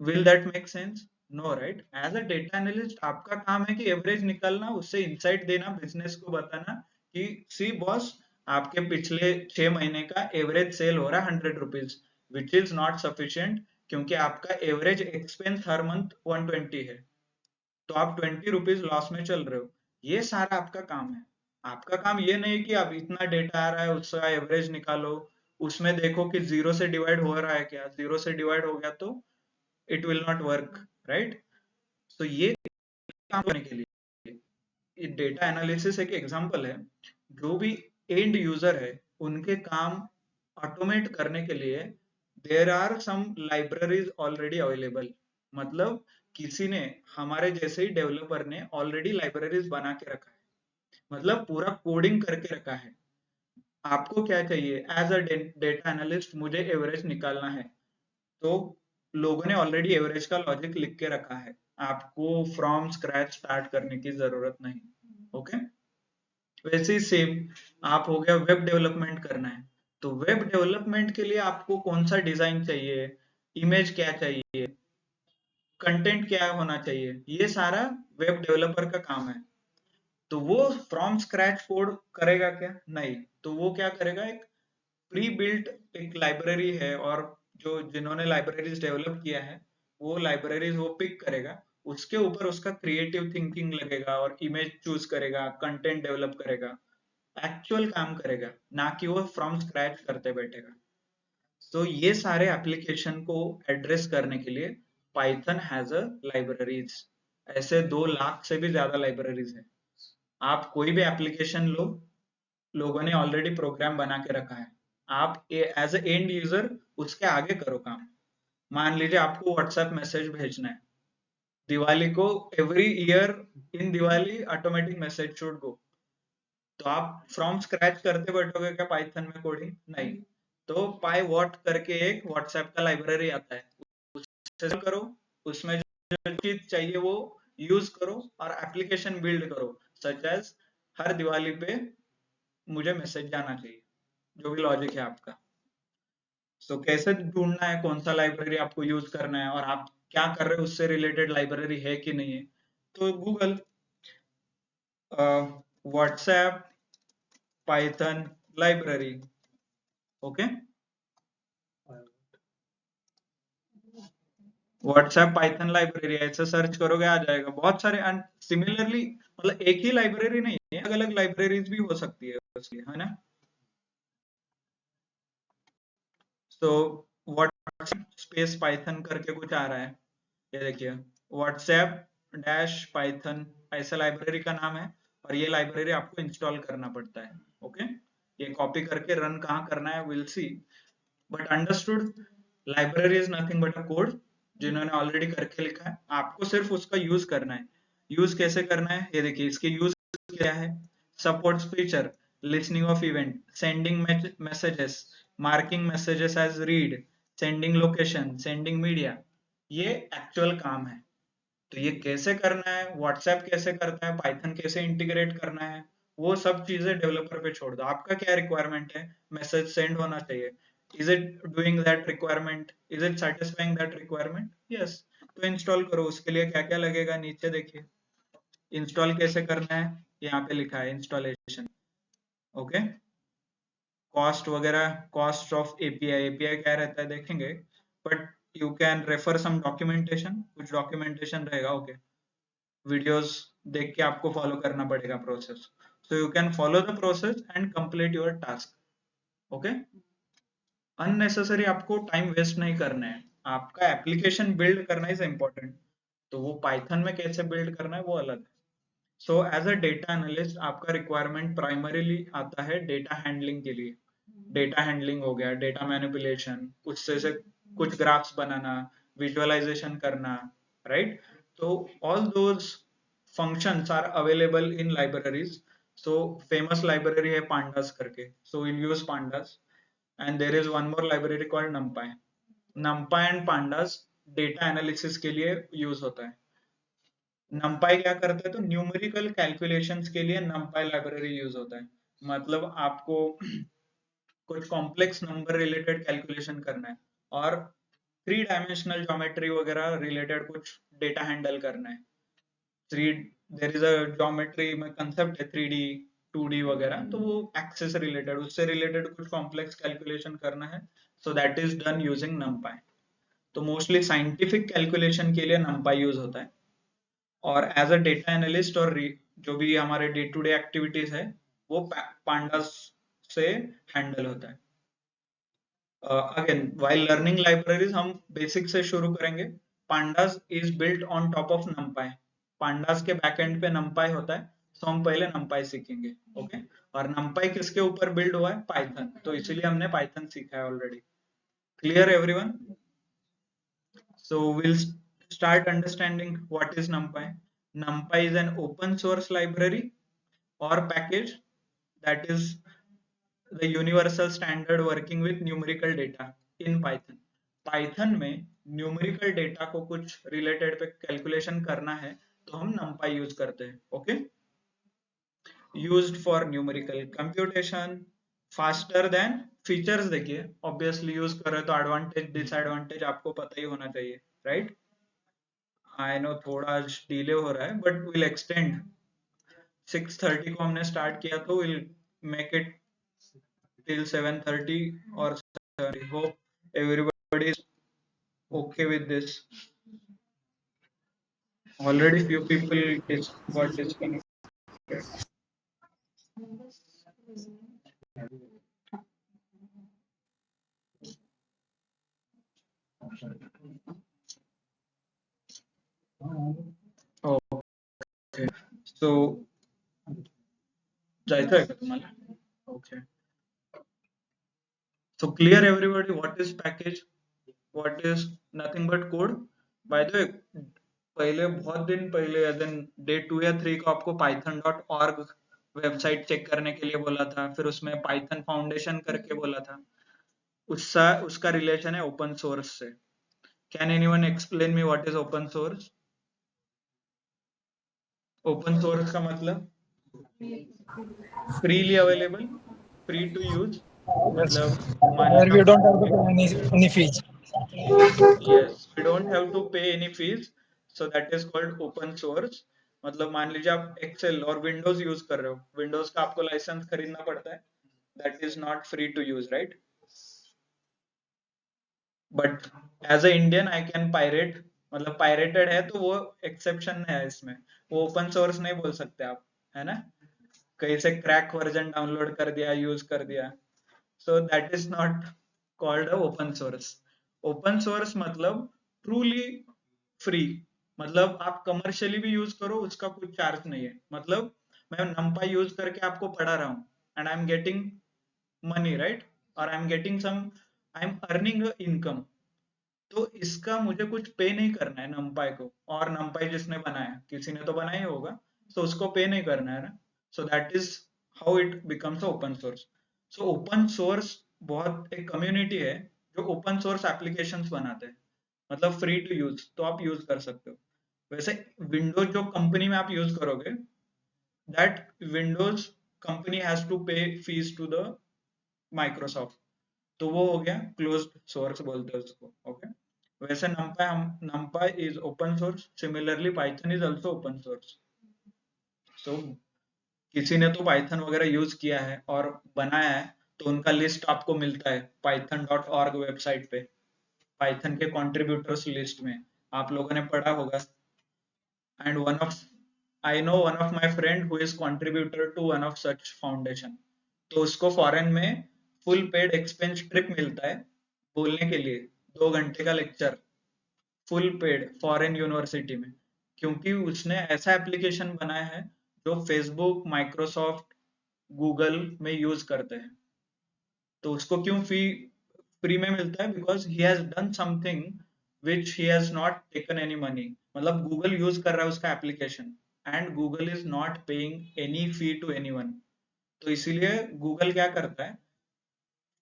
will that make sense no right as a data analyst आपका काम है कि एवरेज निकालना उससे इंसाइट देना बिजनेस को बताना कि सी बॉस आपके पिछले 6 महीने का एवरेज सेल हो रहा है 100 rupees which is not sufficient क्योंकि आपका एवरेज एक्सपेंस हर मंथ 120 है तो आप 20 रुपीज लॉस में चल रहे हो ये सारा आपका काम है आपका काम ये नहीं कि आप इतना डेटा आ रहा है उसका एवरेज निकालो उसमें देखो कि जीरो से डिवाइड हो रहा है क्या जीरो से डिवाइड हो गया तो it will not work right तो ये काम करने के लिए डेटा एनालिसिस एक एग्जांपल है जो भी एंड यूजर है उनके काम ऑटोमेट करने के लिए there are some libraries already available मतलब किसी ने हमारे जैसे ही डेवलपर ने ऑलरेडी लाइब्रेरीज बना के रखा है मतलब पूरा कोडिंग करके रखा है आपको क्या चाहिए एज अ डेटा एनालिस्ट मुझे एवरेज निकालना है तो लोगों ने ऑलरेडी एवरेज का लॉजिक लिख के रखा है आपको फ्रॉम स्क्रैच स्टार्ट करने की जरूरत नहीं ओके वैसे ही सेम आप हो गया वेब डेवलपमेंट करना है तो वेब डेवलपमेंट के लिए आपको कौन सा डिजाइन चाहिए इमेज क्या चाहिए कंटेंट क्या होना चाहिए, ये सारा वेब डेवलपर का काम है। तो वो फ्रॉम स्क्रैच कोड करेगा क्या? नहीं। तो वो क्या करेगा, एक प्री बिल्ट एक लाइब्रेरी है, और जो जिन्होंने लाइब्रेरीज डेवलप किया है वो लाइब्रेरीज वो पिक करेगा, उसके ऊपर उसका क्रिएटिव थिंकिंग लगेगा और इमेज चूज करेगा, कंटेंट डेवलप करेगा, एक्चुअल काम करेगा, ना कि वो फ्रॉम स्क्रैच करते बैठेगा। तो ये सारे एप्लीकेशन को एड्रेस करने के लिए पाइथन हैज अ लाइब्रेरीज। ऐसे 2 लाख से भी ज्यादा लाइब्रेरीज है। आप कोई भी एप्लीकेशन लो, लोगों ने ऑलरेडी प्रोग्राम बना के रखा है, आप एज ए एंड यूजर उसके आगे करो काम। मान लीजिए आपको व्हाट्सएप मैसेज भेजना है दिवाली को, every year in Diwali automatic message should go, तो आप फ्रॉम स्क्रैच करते बैठोगे क्या पाइथन में कोडिंग? नहीं। तो पाई वॉट करके एक व्हाट्सएप का लाइब्रेरी आता है, उससे करो, उसमें जो चीज चाहिए वो यूज करो और एप्लीकेशन बिल्ड करो, सच एज हर दिवाली पे मुझे मैसेज जाना चाहिए, जो भी लॉजिक है आपका। सो कैसे ढूंढना है कौन सा लाइब्रेरी आपको यूज करना है और आप क्या कर रहे हो उससे रिलेटेड लाइब्रेरी है कि नहीं है? तो Google WhatsApp Python library, okay, WhatsApp Python library ऐसे सर्च करोगे आ जाएगा बहुत सारे। एंड सिमिलरली मतलब एक ही लाइब्रेरी नहीं है, अलग अलग लाइब्रेरीज भी हो सकती है उसकी, है ना। सो व्हाट्सएप स्पेस पाइथन करके कुछ आ रहा है, ये देखिए, व्हाट्सएप डैश पाइथन ऐसा लाइब्रेरी का नाम है, और ये लाइब्रेरी आपको इंस्टॉल करना पड़ता है। ओके, ये कॉपी करके रन कहाँ करना है will see, but understood, library is nothing but a code जिन्होंने ऑलरेडी करके लिखा है, आपको सिर्फ उसका यूज करना है। यूज कैसे करना है ये देखिए, इसके यूज क्या है, supports feature, listening of event, sending messages, marking messages as read, sending location, sending media, ये एक्चुअल काम है। तो ये कैसे करना है, व्हाट्सएप कैसे करता है, पाइथन कैसे इंटीग्रेट करना है, वो सब चीजें डेवलपर पे छोड़ दो। आपका क्या रिक्वायरमेंट है, मैसेज सेंड होना चाहिए, is it doing that requirement, is it satisfying that requirement, yes. तो इंस्टॉल करो, उसके लिए क्या क्या लगेगा नीचे देखिए, इंस्टॉल कैसे करना है यहाँ पे लिखा है, इंस्टॉलेशन, ओके, कॉस्ट वगैरह, कॉस्ट ऑफ एपीआई, एपीआई क्या रहता है देखेंगे, but you can refer some documentation, कुछ डॉक्यूमेंटेशन रहेगा, ओके, वीडियोस देख के आपको फॉलो करना पड़ेगा process, so you can follow the process and complete your task, okay. Unnecessary आपको टाइम वेस्ट नहीं करना है, आपका एप्लीकेशन बिल्ड करना इज इम्पोर्टेंट, तो वो पाइथन में कैसे बिल्ड करना है वो अलग है। So as a data analyst आपका रिक्वायरमेंट प्राइमरीली आता है डेटा हैंडलिंग के लिए, डेटा हैंडलिंग हो गया, डेटा मैनिपुलेशन, उससे से कुछ ग्राफ्स बनाना, विजुअलाइजेशन करना, राइट। तो all those functions are available in libraries. So famous library है pandas करके, so we'll use pandas, and there is one more library called numpy. numpy and pandas data analysis के लिए use होता है। numpy क्या करता है, तो न्यूमेरिकल कैलकुलेशंस के लिए numpy लाइब्रेरी यूज होता है। मतलब आपको कुछ कॉम्प्लेक्स नंबर रिलेटेड कैलकुलेशन करना है और 3 डायमेंशनल ज्योमेट्री वगैरह रिलेटेड कुछ डेटा हैंडल करना है। 3 देयर इज अ ज्योमेट्री में कंसेप्ट है 3D 2D वगैरह, तो वो एक्सेस रिलेटेड, उससे रिलेटेड कुछ कॉम्प्लेक्स कैलकुलेशन करना है, so that is done using numpy। तो मोस्टली साइंटिफिक कैलकुलेशन के लिए numpy यूज होता है, और एज अ डेटा एनालिस्ट और जो भी हमारे डे टू डे एक्टिविटीज है वो pandas से हैंडल होता है। अगेन while learning libraries हम बेसिक से शुरू करेंगे। pandas is built on top of numpy, pandas के बैकएंड पे numpy होता है, तो हम पहले numpy सीखेंगे, ओके। और numpy किसके ऊपर बिल्ड हुआ है, पाइथन, तो इसीलिए हमने पाइथन सीखा है already. Clear everyone? So we'll start understanding what is numpy. numpy is an open source library or package that is the universal standard working with numerical data in Python. Python में numerical data को कुछ related पे calculation करना है तो हम numpy use करते हैं, okay? Used for numerical computation, faster than features देखिए, obviously use कर रहे तो advantage disadvantage आपको पता ही होना चाहिए, right? आई नो थोड़ा डिले हो रहा है बट विल एक्सटेंड 6:30 को हमने स्टार्ट किया तो will make it till 7:30 or 7:30. Hope everybody is okay with this. Already few people got disconnected. Okay. So जायचं आहे का तुम्हाला? Okay. So clear everybody what is package? What is nothing but code? By the way, पहले बहुत दिन पहले day 2 या 3 को आपको python.org वेबसाइट चेक करने के लिए बोला था, फिर उसमें पाइथन फाउंडेशन करके बोला था, उसका रिलेशन है ओपन सोर्स से. Can anyone explain me what is open source? Open source का मतलब freely available, free to use, मतलब मान
Where we
लीजिए
don't have to pay any fees.
yes, we don't have to pay any fees, so that is called open source. मतलब मान लीजिए आप Excel और विंडोज यूज कर रहे हो, विंडोज का आपको लाइसेंस खरीदना पड़ता है, that is not free to use, right? But as a Indian I can pirate, मतलब pirated है तो वो एक्सेप्शन है इसमें, वो ओपन सोर्स नहीं बोल सकते आप, है ना? कहीं से क्रैक वर्जन डाउनलोड कर दिया, यूज कर दिया, so that is not called a open source. Open source मतलब ट्रूली फ्री, मतलब आप कमर्शियली भी यूज करो, उसका कुछ चार्ज नहीं है. मतलब मैं numpy यूज करके आपको पढ़ा रहा हूँ and I am getting money, right? or I am getting some, I am earning a income. तो इसका मुझे कुछ पे नहीं करना है numpy को, और numpy जिसने बनाया, किसी ने तो बनाया होगा, so उसको पे नहीं करना है ना. so that is how it becomes a open source. so open source बहुत एक कम्युनिटी है जो ओपन सोर्स एप्लीकेशंस बनाते हैं, मतलब फ्री टू यूज, तो आप यूज कर सकते हो. वैसे विंडोज जो कंपनी में आप यूज करोगे, that Windows company has to pay fees to the Microsoft, तो वो हो गया क्लोज्ड सोर्स बोलते हैं उसको. ओके, वैसे numpy is open source, similarly python is also open source. so किसी ने तो पाइथन वगैरह यूज किया है और बनाया है, तो उनका लिस्ट आपको मिलता है python.org वेबसाइट पे, पाइथन के कंट्रीब्यूटर्स लिस्ट में, आप लोगों ने पढ़ा होगा. And I know one of my friend who is contributor to one of such foundation. तो उसको फॉरेन में फुल पेड एक्सपेंस ट्रिप मिलता है बोलने के लिए, 2 घंटे का lecture full paid foreign university में, क्योंकि उसने ऐसा एप्लीकेशन बनाया है जो फेसबुक, माइक्रोसॉफ्ट, गूगल में यूज करते हैं. तो उसको क्यों फ्री में मिलता है? Because he has done something which he has not taken any money. मतलब गूगल यूज कर रहा है उसका application and Google is not paying any fee to anyone. तो इसीलिए गूगल क्या करता है,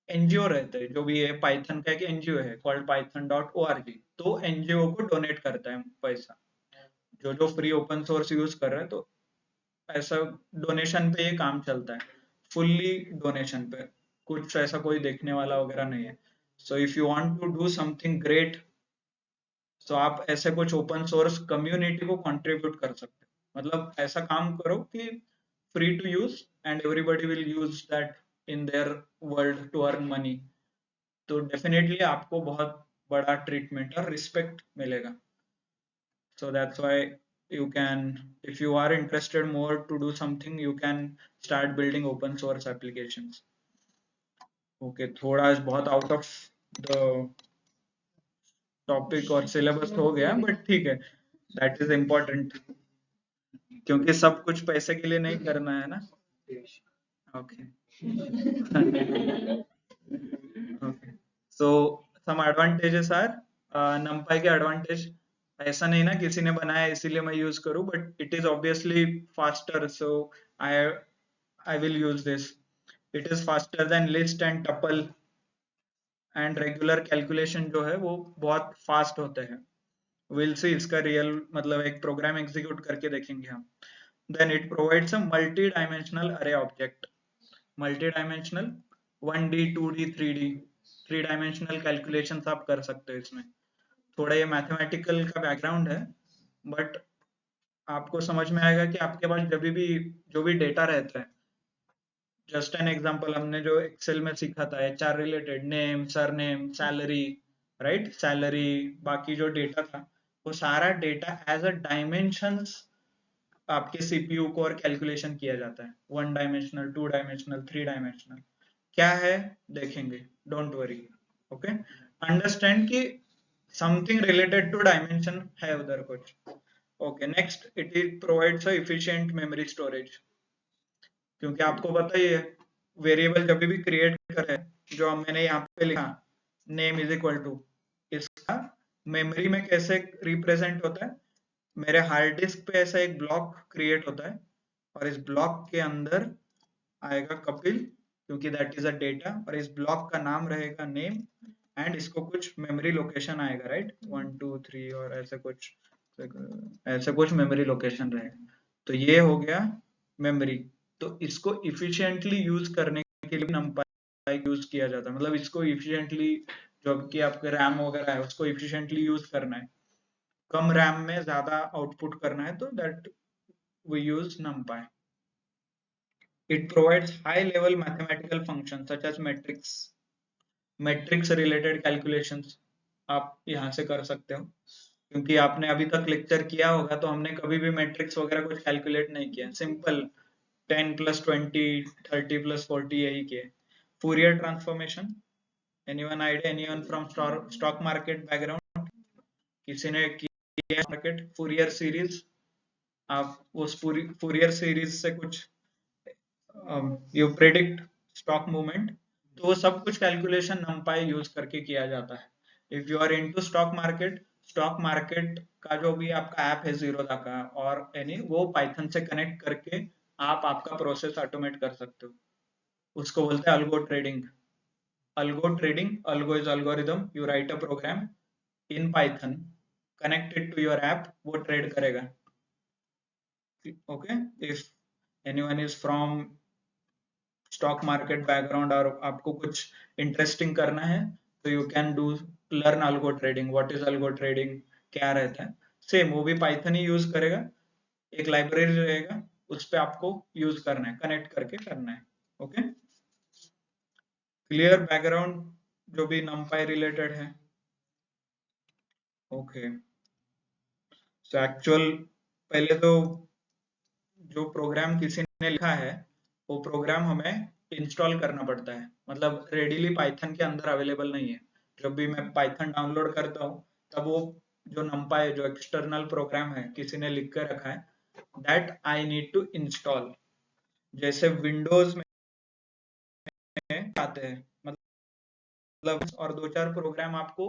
एनजीओ रहते हैं, जो भी है पाइथन का एक एनजीओ है कॉल्ड python.org, तो एनजीओ को डोनेट करता है पैसा, जो जो फ्री ओपन सोर्स यूज कर रहे हैं. तो ऐसा डोनेशन पे ये काम चलता है, फुल्ली डोनेशन पे, कुछ ऐसा कोई देखने वाला वगैरह नहीं है. So if you want to do something great, तो आप ऐसे कुछ ओपन सोर्स कम्युनिटी को कंट्रीब्यूट कर सकते हो, मतलब ऐसा काम करो कि free to use and everybody will use that in there world to earn money. तो डेफिनेटली आपको बहुत बड़ा ट्रीटमेंट और रिस्पेक्ट मिलेगा. So that's why you can, if you are interested more to do something, you can start building open source applications. Okay, थोड़ा बहुत out of the topic और syllabus हो गया, but ठीक है, that is important, क्योंकि सब कुछ पैसे के लिए नहीं करना है ना. Okay. Okay. So some advantages are, numpy के advantage, ऐसा नहीं ना किसी ने बनाया इसीलिए मैं यूज करूं, but it is obviously faster, so I will use this. It is faster than list and tuple, and regular calculation जो है वो बहुत फास्ट होते हैं. विल सी इसका रियल मतलब एक प्रोग्राम एग्जीक्यूट करके देखेंगे हम. Then it provides a multi dimensional array object. Multi dimensional 1D 2D 3D 3 dimensional calculations आप कर सकते हो इसमें. थोड़ा ये मैथमेटिकल का बैकग्राउंड है, बट आपको समझ में आएगा कि आपके पास जब भी जो भी डेटा रहता है, जस्ट एन एग्जांपल हमने जो एक्सेल में सीखा था HR related, name, surname, salary, right, salary, बाकी जो डेटा था वो सारा डेटा एज अ डायमेंशंस आपके सीपीयू को और कैलकुलेशन किया जाता है, 1 डायमेंशनल, 2 डायमेंशनल, 3 डायमेंशनल, क्या है देखेंगे, डोंट वरी। ओके, अंडरस्टैंड कि समथिंग रिलेटेड टू डायमेंशन है उधर कुछ। Okay, next, it provides a efficient memory storage, क्योंकि आपको पता ही है वेरिएबल जब भी क्रिएट करे, जो मैंने यहाँ पे लिखा नेम इज इक्वल टू, इसका मेमोरी में कैसे रिप्रेजेंट होता है, मेरे हार्ड डिस्क पे ऐसा एक ब्लॉक क्रिएट होता है और इस ब्लॉक के अंदर आएगा कपिल, क्योंकि दैट इज अ डेटा, और इस ब्लॉक का नाम रहेगा नेम एंड इसको कुछ मेमोरी लोकेशन आएगा, राइट, 1 2 3 और ऐसे कुछ मेमोरी लोकेशन रहेगा। तो ये हो गया मेमोरी। तो इसको इफिशिएंटली यूज करने के लिए numpy यूज किया जाता है, मतलब इसको इफिशिएंटली, जो कि आपके रैम वगैरह है उसको इफिशिएंटली यूज करना है, कम रैम में ज्यादा आउटपुट करना है, तो that we use numpy. It provides high level mathematical functions such as metrics related calculations आप यहाँ से कर सकते हो, क्योंकि आपने अभी तक लेक्चर किया होगा तो हमने कभी भी मैट्रिक्स वगैरह कुछ कैलकुलेट नहीं किया, सिंपल 10 + 20 30 + 40 यही किए। Fourier transformation, anyone idea, anyone from stock market background, किसी ने किया मार्केट फूरियर सीरीज, आप उस पूरी फूरियर सीरीज से कुछ यू प्रेडिक्ट स्टॉक मूवमेंट, तो वो सब कुछ कैलकुलेशन numpy यूज करके किया जाता है। If you are into stock market का जो भी आपका ऐप है जीरोधा का और एनी, वो पाइथन से कनेक्ट करके आप आपका प्रोसेस ऑटोमेट कर सकते हो, उसको बोलते हैं algo trading. Algo is algorithm, you write a program in Python, connected to your app, वो ट्रेड करेगा। Okay, if anyone is from stock market background और आपको कुछ इंटरेस्टिंग करना है तो you can do learn algo trading. What is algo trading, क्या रहता है, सेम वो भी पाइथन ही यूज करेगा, एक लाइब्रेरी रहेगा उस पे आपको यूज करना है, कनेक्ट करके करना है। ओके, क्लियर बैकग्राउंड जो भी numpy रिलेटेड है। ओके, सो एक्चुअल पहले तो जो प्रोग्राम किसी ने लिखा है वो प्रोग्राम हमें इंस्टॉल करना पड़ता है, मतलब रेडीली पाइथन के अंदर अवेलेबल नहीं है। जब भी मैं पाइथन डाउनलोड करता हूँ तब वो जो numpy जो एक्सटर्नल प्रोग्राम है किसी ने लिख कर रखा है, that I need to install. जैसे विंडोज में आते हैं, मतलब और 2-4 प्रोग्राम आपको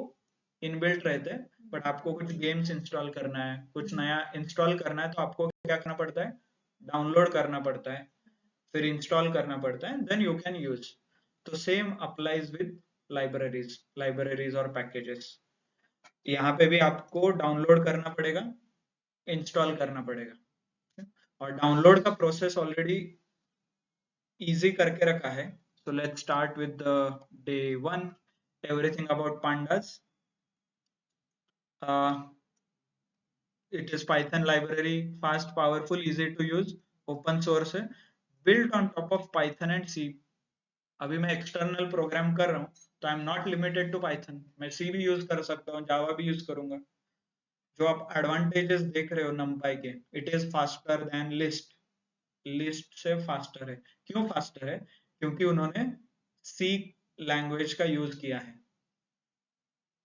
इनबिल्ट रहते हैं, बट आपको कुछ गेम्स इंस्टॉल करना है, कुछ नया इंस्टॉल करना है, तो आपको क्या करना पड़ता है, डाउनलोड करना पड़ता है, फिर इंस्टॉल करना पड़ता है, देन यू कैन यूज। तो सेम अप्लाइज विद लाइब्रेरीज और पैकेजेस। यहाँ पे भी आपको डाउनलोड करना पड़ेगा, इंस्टॉल करना पड़ेगा, और डाउनलोड का प्रोसेस ऑलरेडी इजी करके रखा है। So let's start with the day 1, everything about pandas. It is Python library, fast, powerful, easy to use, open source है, built on top of Python and C. अभी मैं external programme कर रहा हूँ तो I am not limited to Python, मैं C भी use कर सकता हूँ, जावा भी यूज करूंगा। जो आप एडवांटेजेस देख रहे हो numpy के, it is faster than list से फास्टर है। क्यों फास्टर है, क्योंकि उन्होंने सी लैंग्वेज का यूज किया है।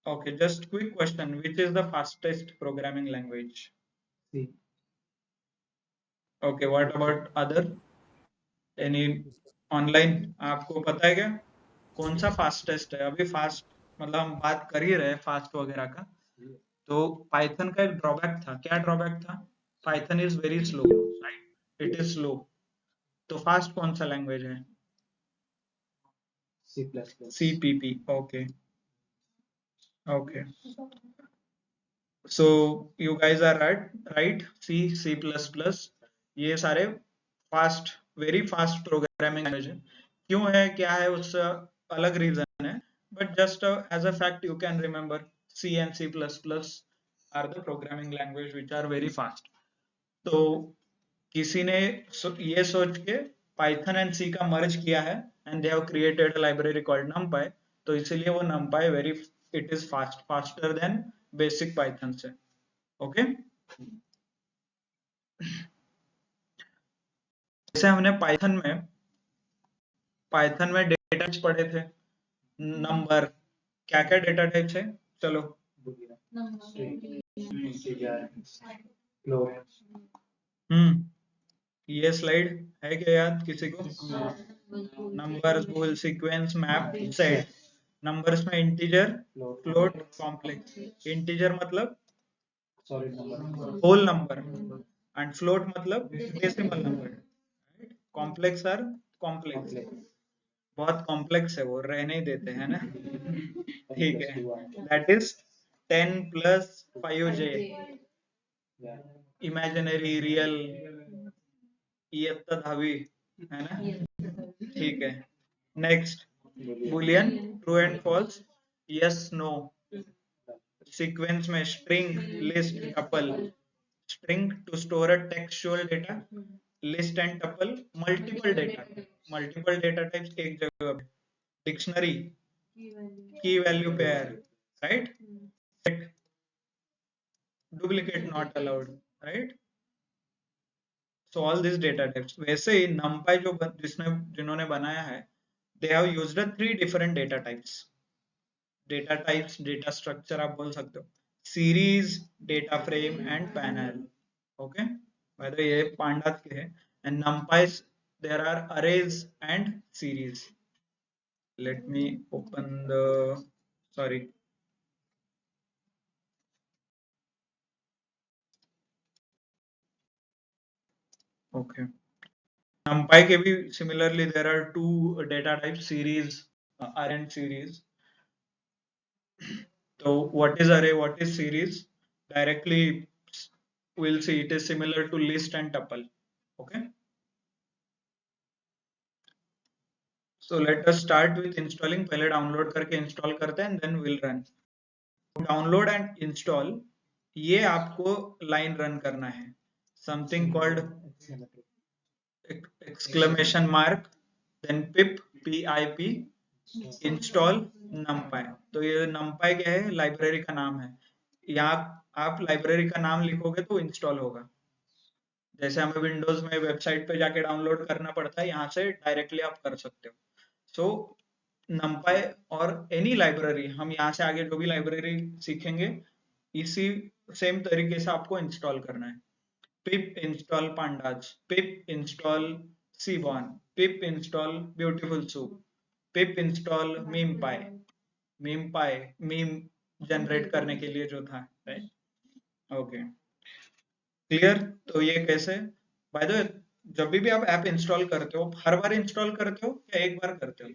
Okay, just quick question, which is the fastest programming language?
C.
Okay, what about other, any online, आपको पता है क्या कौन सा फास्टेस्ट है? अभी फास्ट मतलब हम बात कर ही रहे फास्ट वगैरह का, तो पाइथन का एक ड्रॉबैक था, क्या ड्रॉबैक था? Python is very slow, right, it is slow. तो फास्ट कौन सा लैंग्वेज है?
C++.
CPP, okay okay, so you guys are right, C++, ये सारे fast, very fast programming language है। क्यों है, क्या है, उससे अलग रीजन है, but just as a fact you can remember C and C++ are the programming language which are very fast. तो किसी ने ये सोच के पाइथन एंड सी का मर्ज किया है and they have created a library called numpy, तो इसीलिए वो numpy very it is faster than basic Python से. ओके, जैसे हमने पाइथन में डेटा टाइप्स पढ़े थे, नंबर, क्या क्या डेटा टाइप्स है, चलो. ये स्लाइड है क्या याद किसी को? Numbers, bool, sequence, map, set. Numbers में इंटीजर, फ्लोट, कॉम्प्लेक्स. इंटीजर मतलब होल नंबर एंड फ्लोट मतलब decimal number. Complex are complex. बहुत कॉम्प्लेक्स है वो, रहने ही देते हैं ना. ठीक है, that is 10 plus 5j. Imaginary, real, इयत्ता धावी है ना. ठीक है, next boolean, true and false, yes no. Sequence में string, list, tuple. String to store a textual data, list and tuple multiple data types एक जगह पे. डिक्शनरी, की value pair, right. Set, duplicate not allowed, right. So all these data types. वैसे ही numpy जो जिन्होंने बनाया है, they have used 3 different data types. data structure आप बोल सकते हो, series, data frame and panel. Okay, by the way ये pandas के हैं. And numpy there are arrays and series. Let me open the, sorry. Okay. numpy के भी similarly there are 2 data types, series, array and series. So what is array, what is series? Directly we'll see it is similar to list and tuple. Okay. So let us start with installing. पहले download करके install करते हैं and then we'll run. Download and install, ये आपको line run करना है. Something called exclamation mark, then pip install numpy. तो ये numpy क्या है? लाइब्रेरी का नाम है. यहाँ आप लाइब्रेरी का नाम लिखोगे तो इंस्टॉल होगा. जैसे हमें विंडोज में वेबसाइट पे जाके डाउनलोड करना पड़ता है, यहाँ से डायरेक्टली आप कर सकते हो. सो numpy और एनी लाइब्रेरी, हम यहाँ से आगे जो भी लाइब्रेरी सीखेंगे इसी सेम तरीके से आपको इंस्टॉल करना है. pip install pandas, pip install seaborn, pip install beautiful soup, pip install memepy. Meme generate करने के लिए जो था, राइट. Okay, clear. तो ये कैसे, बाय द वे, जब भी आप ऐप इंस्टॉल करते हो, हर बार इंस्टॉल करते हो या एक बार करते हो?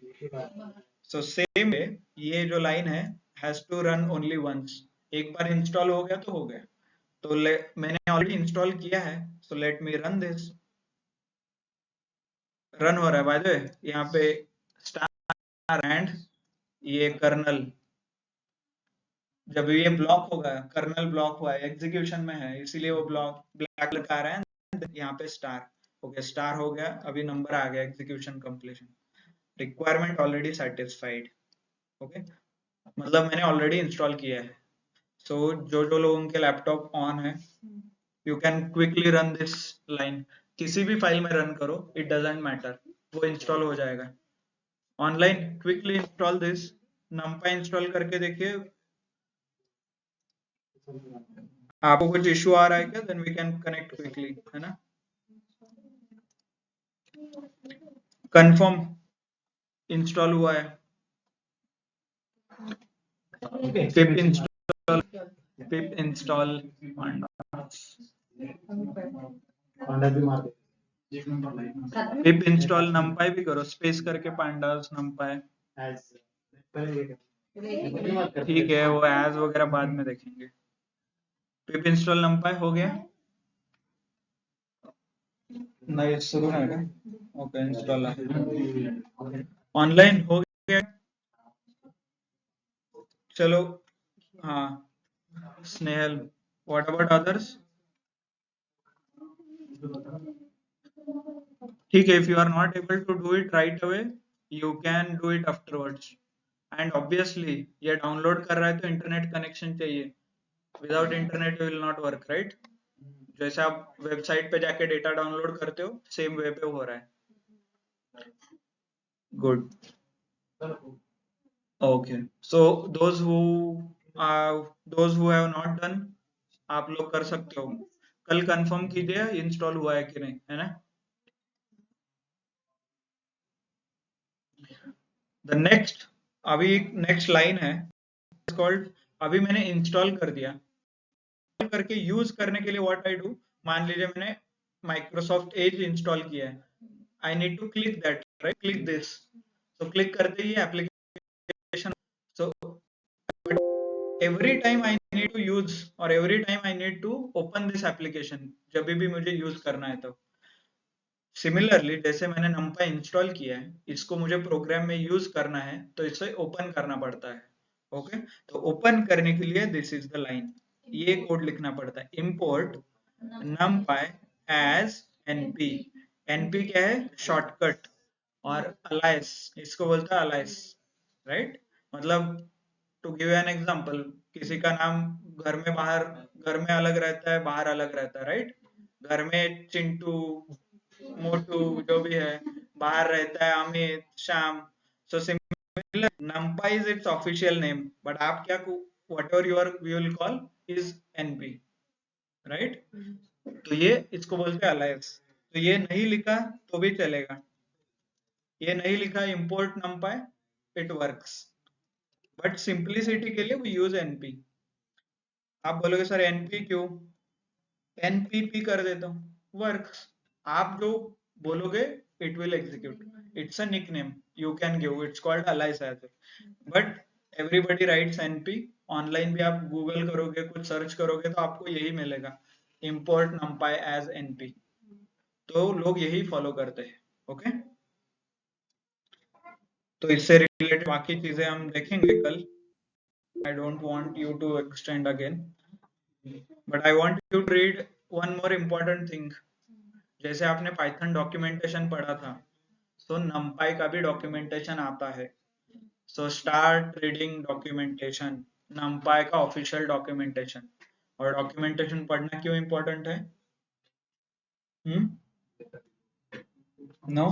सो सेम वे ये जो लाइन है has to run only once. एक बार इंस्टॉल हो गया तो हो गया. तो मैंने ऑलरेडी इंस्टॉल किया है, so let me run this. Run हो रहा है बाय द वे. यहाँ पे स्टार एंड ये कर्नल, जब ये ब्लॉक होगा, कर्नल ब्लॉक हुआ है, एग्जीक्यूशन में है, इसीलिए वो ब्लॉक ब्लैक लगा रहा है. यहाँ पे स्टार, ओके, स्टार हो गया. अभी नंबर आ गया, execution completion, requirement already satisfied. Okay, मतलब मैंने ऑलरेडी इंस्टॉल किया है. सो जो लोगों के लैपटॉप ऑन है, you can quickly run this line. किसी भी फाइल में रन करो, इट डजंट मैटर, वो इंस्टॉल हो जाएगा. Online quickly install this. numpy install करके देखिए. आपको कुछ इशू आ रहा है क्या? Then we can connect quickly, है ना. कंफर्म इंस्टॉल हुआ है. Pip install pip install numpy भी करो, स्पेस करके pandas numpy. ठीक है, वो एज वगैरह बाद में देखेंगे. पिप इंस्टॉल numpy हो गया. नहीं शुरू है क्या? ओके, इंस्टॉल ऑनलाइन हो गया. चलो, हाँ, स्नेहल What about others? ठीक है, if you are not able to do it right away, you can do it afterwards. And obviously ये डाउनलोड कर रहा है तो इंटरनेट कनेक्शन चाहिए. Without internet it will not work, right? जैसे आप वेबसाइट पे जाके डेटा डाउनलोड करते हो, सेम वे पे हो रहा है. Good. Okay. So those who have not done, आप लोग कर सकते हो. कल कंफर्म कीजिए इंस्टॉल हुआ है कि नहीं, है ना? The next, अभी नेक्स्ट लाइन है called, अभी मैंने इंस्टॉल कर दिया, करके यूज करने के लिए व्हाट आई डू, मान लीजिए मैंने माइक्रोसॉफ्ट एज इंस्टॉल किया है, I need to click that, right, click this. तो क्लिक करते ही application, so every time I need to use or every time I need to open this application, जब भी मुझे यूज करना है तो सिमिलरली जैसे मैंने numpy इंस्टॉल किया है, इसको मुझे प्रोग्राम में यूज करना है तो इसे ओपन करना पड़ता है. ओके, तो ओपन करने के लिए दिस इज द लाइन, ये कोड लिखना पड़ता है, import numpy as np. np क्या है? शॉर्टकट. और alias, इसको बोलता है alias, राइट? मतलब टू गिव एन एग्जांपल, किसी का नाम घर में बाहर, घर में अलग रहता है, बाहर अलग रहता है, राइट? घर में चिंटू, मोटू, जो भी है, बाहर रहता है Amit, Shyam. So similar, numpy is its official name, but आप क्या, whatever you will call is np, right? तो ये इसको बोलते हैं alias. तो ये नहीं लिखा तो भी चलेगा, ये नहीं लिखा import numpy, it works, but simplicity के लिए we use np. आप बोलोगे सर np क्यों? npp कर देता हूँ, वर्क्स. आप जो बोलोगे it will execute. It's a nickname you can give, it's called alias as well, but everybody writes np. Online भी आप गूगल करोगे, कुछ सर्च करोगे तो आपको यही मिलेगा, import numpy as np. तो लोग यही फॉलो करते हैं. ओके, तो इससे रिलेटेड बाकी चीजें हम देखेंगे कल. I don't want you to extend again, but I want you to read one more important thing. जैसे आपने पाइथन डॉक्यूमेंटेशन पढ़ा था, so numpy का भी डॉक्यूमेंटेशन आता है. So start reading documentation, numpy का ऑफिशियल डॉक्यूमेंटेशन. और डॉक्यूमेंटेशन पढ़ना क्यों इम्पोर्टेंट है? No,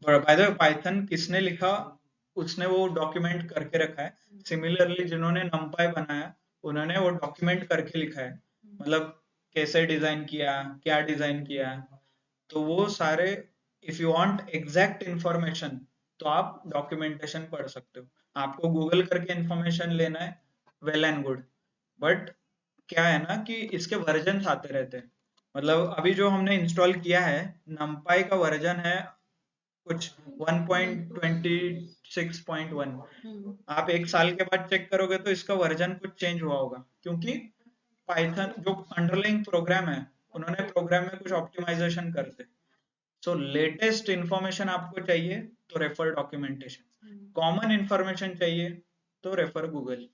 by the way Python किसने लिखा, उसने वो डॉक्यूमेंट करके रखा है. सिमिलरली जिन्होंने numpy बनाया, उन्होंने वो डॉक्यूमेंट करके लिखा है, मतलब कैसे डिजाइन किया, क्या डिजाइन किया. तो वो सारे, if you want exact information तो आप डॉक्यूमेंटेशन पढ़ सकते हो. आपको गूगल करके इंफॉर्मेशन लेना है, वेल एंड गुड, बट क्या है ना कि इसके वर्जन आते रहते हैं. मतलब अभी जो हमने इंस्टॉल किया है, numpy का वर्जन है कुछ 1.26.1. आप एक साल के बाद चेक करोगे तो इसका वर्जन कुछ चेंज हुआ होगा, क्योंकि पाइथन जो अंडरलाइंग प्रोग्राम है, उन्होंने प्रोग्राम में कुछ ऑप्टिमाइजेशन करते. सो लेटेस्ट इंफॉर्मेशन आपको चाहिए तो रेफर डॉक्यूमेंटेशन, कॉमन इंफॉर्मेशन चाहिए तो रेफर गूगल.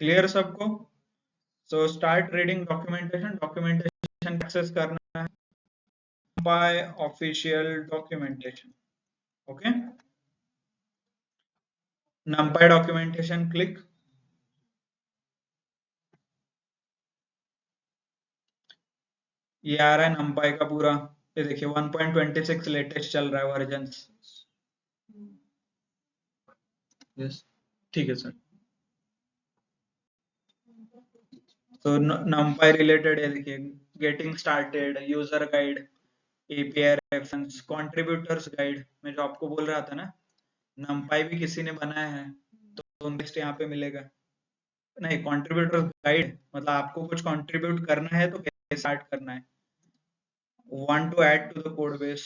क्लियर सबको? So start reading documentation. Documentation access करना है by official documentation. Okay, numpy documentation, click. ये आ रहा है numpy का पूरा, ये देखिए 1.26 लेटेस्ट चल रहा है वर्जन. यस, ठीक है सर. तो numpy रिलेटेड है, देखिए getting started, user guide, API reference, contributors guide. मैं जो आपको बोल रहा था ना, numpy भी किसी ने बनाया है तो नेक्स्ट यहाँ पे मिलेगा. नहीं, कंट्रीब्यूटर्स गाइड मतलब आपको कुछ कंट्रीब्यूट करना है तो कैसे स्टार्ट करना है. Want to add to the code base,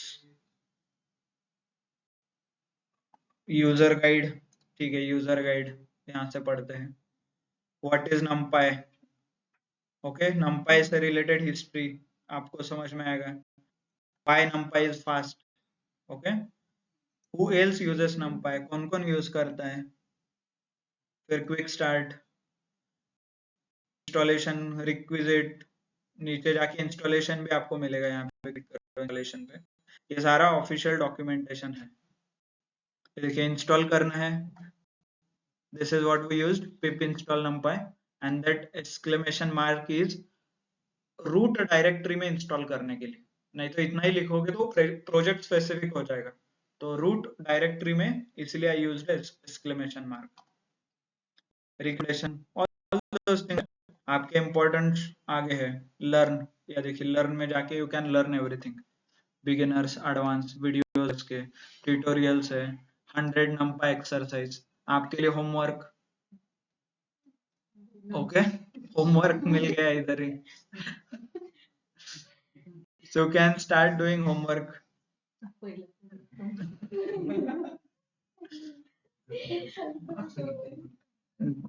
user guide. ठीक है, यूजर गाइड यहाँ से पढ़ते हैं. What is numpy? Okay, numpy से रिलेटेड हिस्ट्री आपको समझ में आएगा. why numpy is fast. Okay, who else uses numpy? कौन कौन यूज करता है. फिर क्विक स्टार्ट, इंस्टॉलेशन रिक्विजिट, नीचे जाके इंस्टॉलेशन भी आपको मिलेगा, यहाँ पे क्लिक करो इंस्टॉलेशन पे, ये सारा ऑफिशियल डॉक्यूमेंटेशन है। देखिए इंस्टॉल करना है, this is what we used, pip install numpy, and that exclamation mark is root directory में इंस्टॉल करने के लिए, नहीं तो इतना ही लिखोगे तो प्रोजेक्ट स्पेसिफिक हो जाएगा, तो रूट डायरेक्टरी में, इसलिए I used exclamation mark. Recollection all those things आपके इंपॉर्टेंट आगे है। लर्न, या देखिए लर्न में जाके you can learn everything, beginners, advance, videos के ट्यूटोरियल्स है, 100 नंपा एक्सरसाइज आपके लिए, होमवर्क, ओके होमवर्क मिल गया इधर ही, so can start doing homework.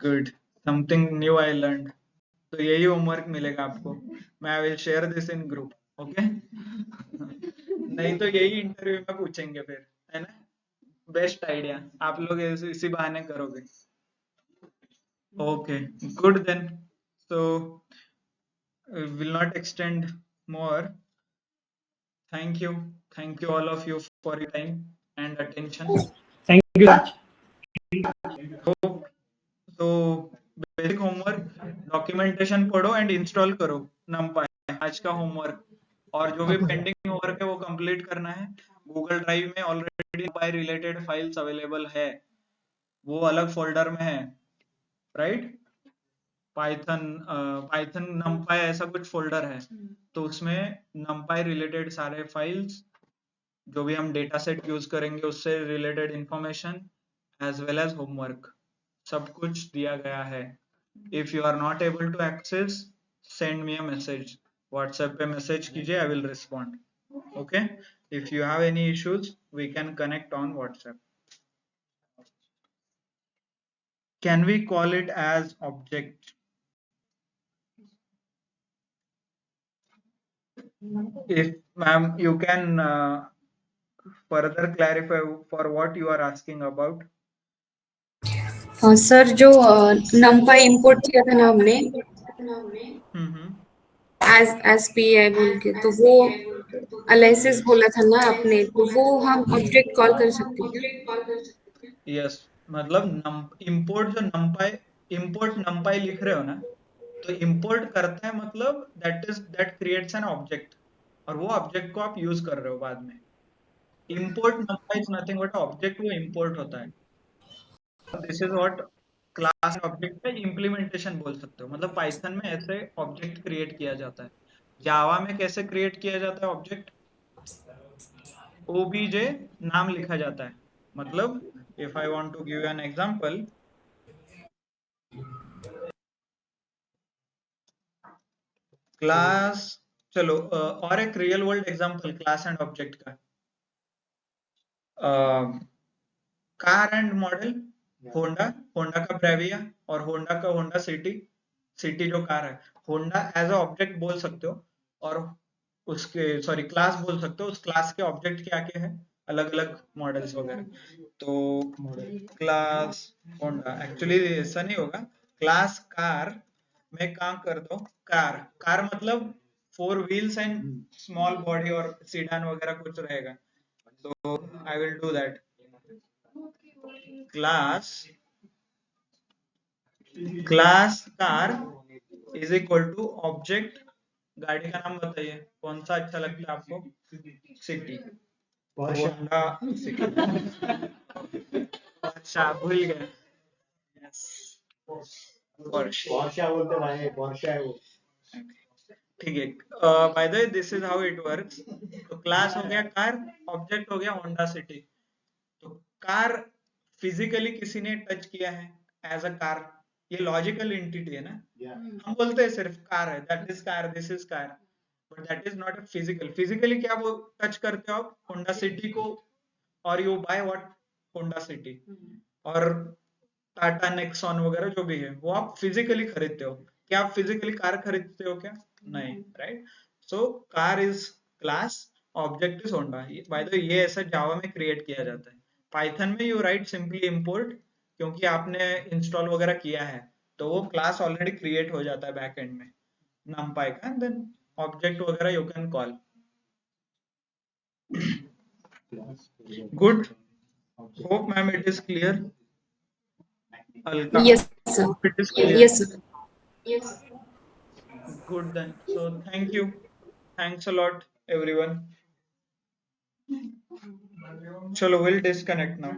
Good, something new I learned. तो यही होमवर्क मिलेगा आपको, मैं I will share this in group, okay. नहीं तो यही इंटरव्यू में पूछेंगे फिर, है ना। बेस्ट आइडिया, आप लोग इसी बहाने करोगे। Okay good then, so will not extend more. Thank you all of you for your time and attention.
Thank you.
तो बेसिक होमवर्क, डॉक्यूमेंटेशन पढ़ो एंड इंस्टॉल करो numpy, आज का होमवर्क, और जो भी पेंडिंग होमवर्क है वो कंप्लीट करना है। गूगल ड्राइव में already numpy related files available है, वो अलग फोल्डर में है, राइट। पाइथन numpy ऐसा कुछ फोल्डर है, तो उसमें numpy रिलेटेड सारे फाइल्स, जो भी हम डेटा सेट यूज करेंगे उससे related information as well as homework, सब कुछ दिया गया है। If you are not able to access, send me a message, WhatsApp पे मैसेज कीजिए, I will respond, okay. If you have any issues we can connect on WhatsApp. Can we call it as object? If ma'am, you can further clarify for what you are asking about.
Sir जो numpy import किया था ना हमने as P I बोल के, तो वो analysis बोला था ना आपने, तो वो हम ऑब्जेक्ट कॉल कर सकते हैं क्या?
यस, मतलब इंपोर्ट जो इंपोर्ट numpy लिख रहे हो ना, तो इंपोर्ट करता है मतलब दैट क्रिएट्स एन ऑब्जेक्ट, और वो ऑब्जेक्ट को आप यूज कर रहे हो बाद में। Import numpy is nothing but object, वो इंपोर्ट होता है। This is what class object का इम्प्लीमेंटेशन बोल सकते हो, मतलब पाइथन में ऐसे ऑब्जेक्ट क्रिएट किया जाता है। जावा में कैसे क्रिएट किया जाता है ऑब्जेक्ट? obj नाम लिखा जाता है, मतलब if I want to give you an example, class, चलो और एक real world example class and object का, कार एंड मॉडल, होंडा का ब्रेविया और होंडा का होंडा सिटी जो कार है, होंडा एज अ ऑब्जेक्ट बोल सकते हो, और उसके क्लास बोल सकते हो, उस क्लास के ऑब्जेक्ट क्या क्या है, अलग अलग मॉडल्स वगैरह। तो क्लास होंडा, एक्चुअली ऐसा नहीं होगा, क्लास कार में काम कर दो, कार मतलब 4 व्हील्स एंड स्मॉल बॉडी और सीडान वगैरह कुछ रहेगा, तो I will do that. Class car is equal to object, गाड़ी का नाम बताइए कौन सा अच्छा लगता है आपको? City, Honda city. अच्छा भूल गए,
पोर्शा बोलते भाई, पोर्शा है वो।
ठीक है, bye the way this is how it works. तो क्लास हो गया कार, ऑब्जेक्ट हो गया होंडा सिटी। तो कार फिजिकली किसी ने टच किया है एज अ कार, ये लॉजिकल एंटिटी है ना, हम बोलते हैं सिर्फ कार है, that is car, this is car, but that is not physical. Physically क्या वो टच करते हो आप होंडा सिटी को, और you by what, Honda city, और टाटा नेक्सॉन वगैरह जो भी है वो आप फिजिकली खरीदते हो। क्या आप फिजिकली कार खरीदते हो क्या? नहीं, right. So car is class, object is Honda. Bye the वे ये ऐसा जावा में क्रिएट किया जाता है। पाइथन में यू राइट सिंपली इंपोर्ट, क्योंकि आपने इंस्टॉल वगैरह किया है, तो वो क्लास ऑलरेडी क्रिएट हो जाता है बैक एंड में numpy का, and then ऑब्जेक्ट वगैरह you can call. Good. Hope ma'am it is clear. Alka,
Yes, sir.
hope it is clear.
Yes, sir.
Good then. So thank you. Thanks a lot, everyone. Chalo, we'll disconnect now.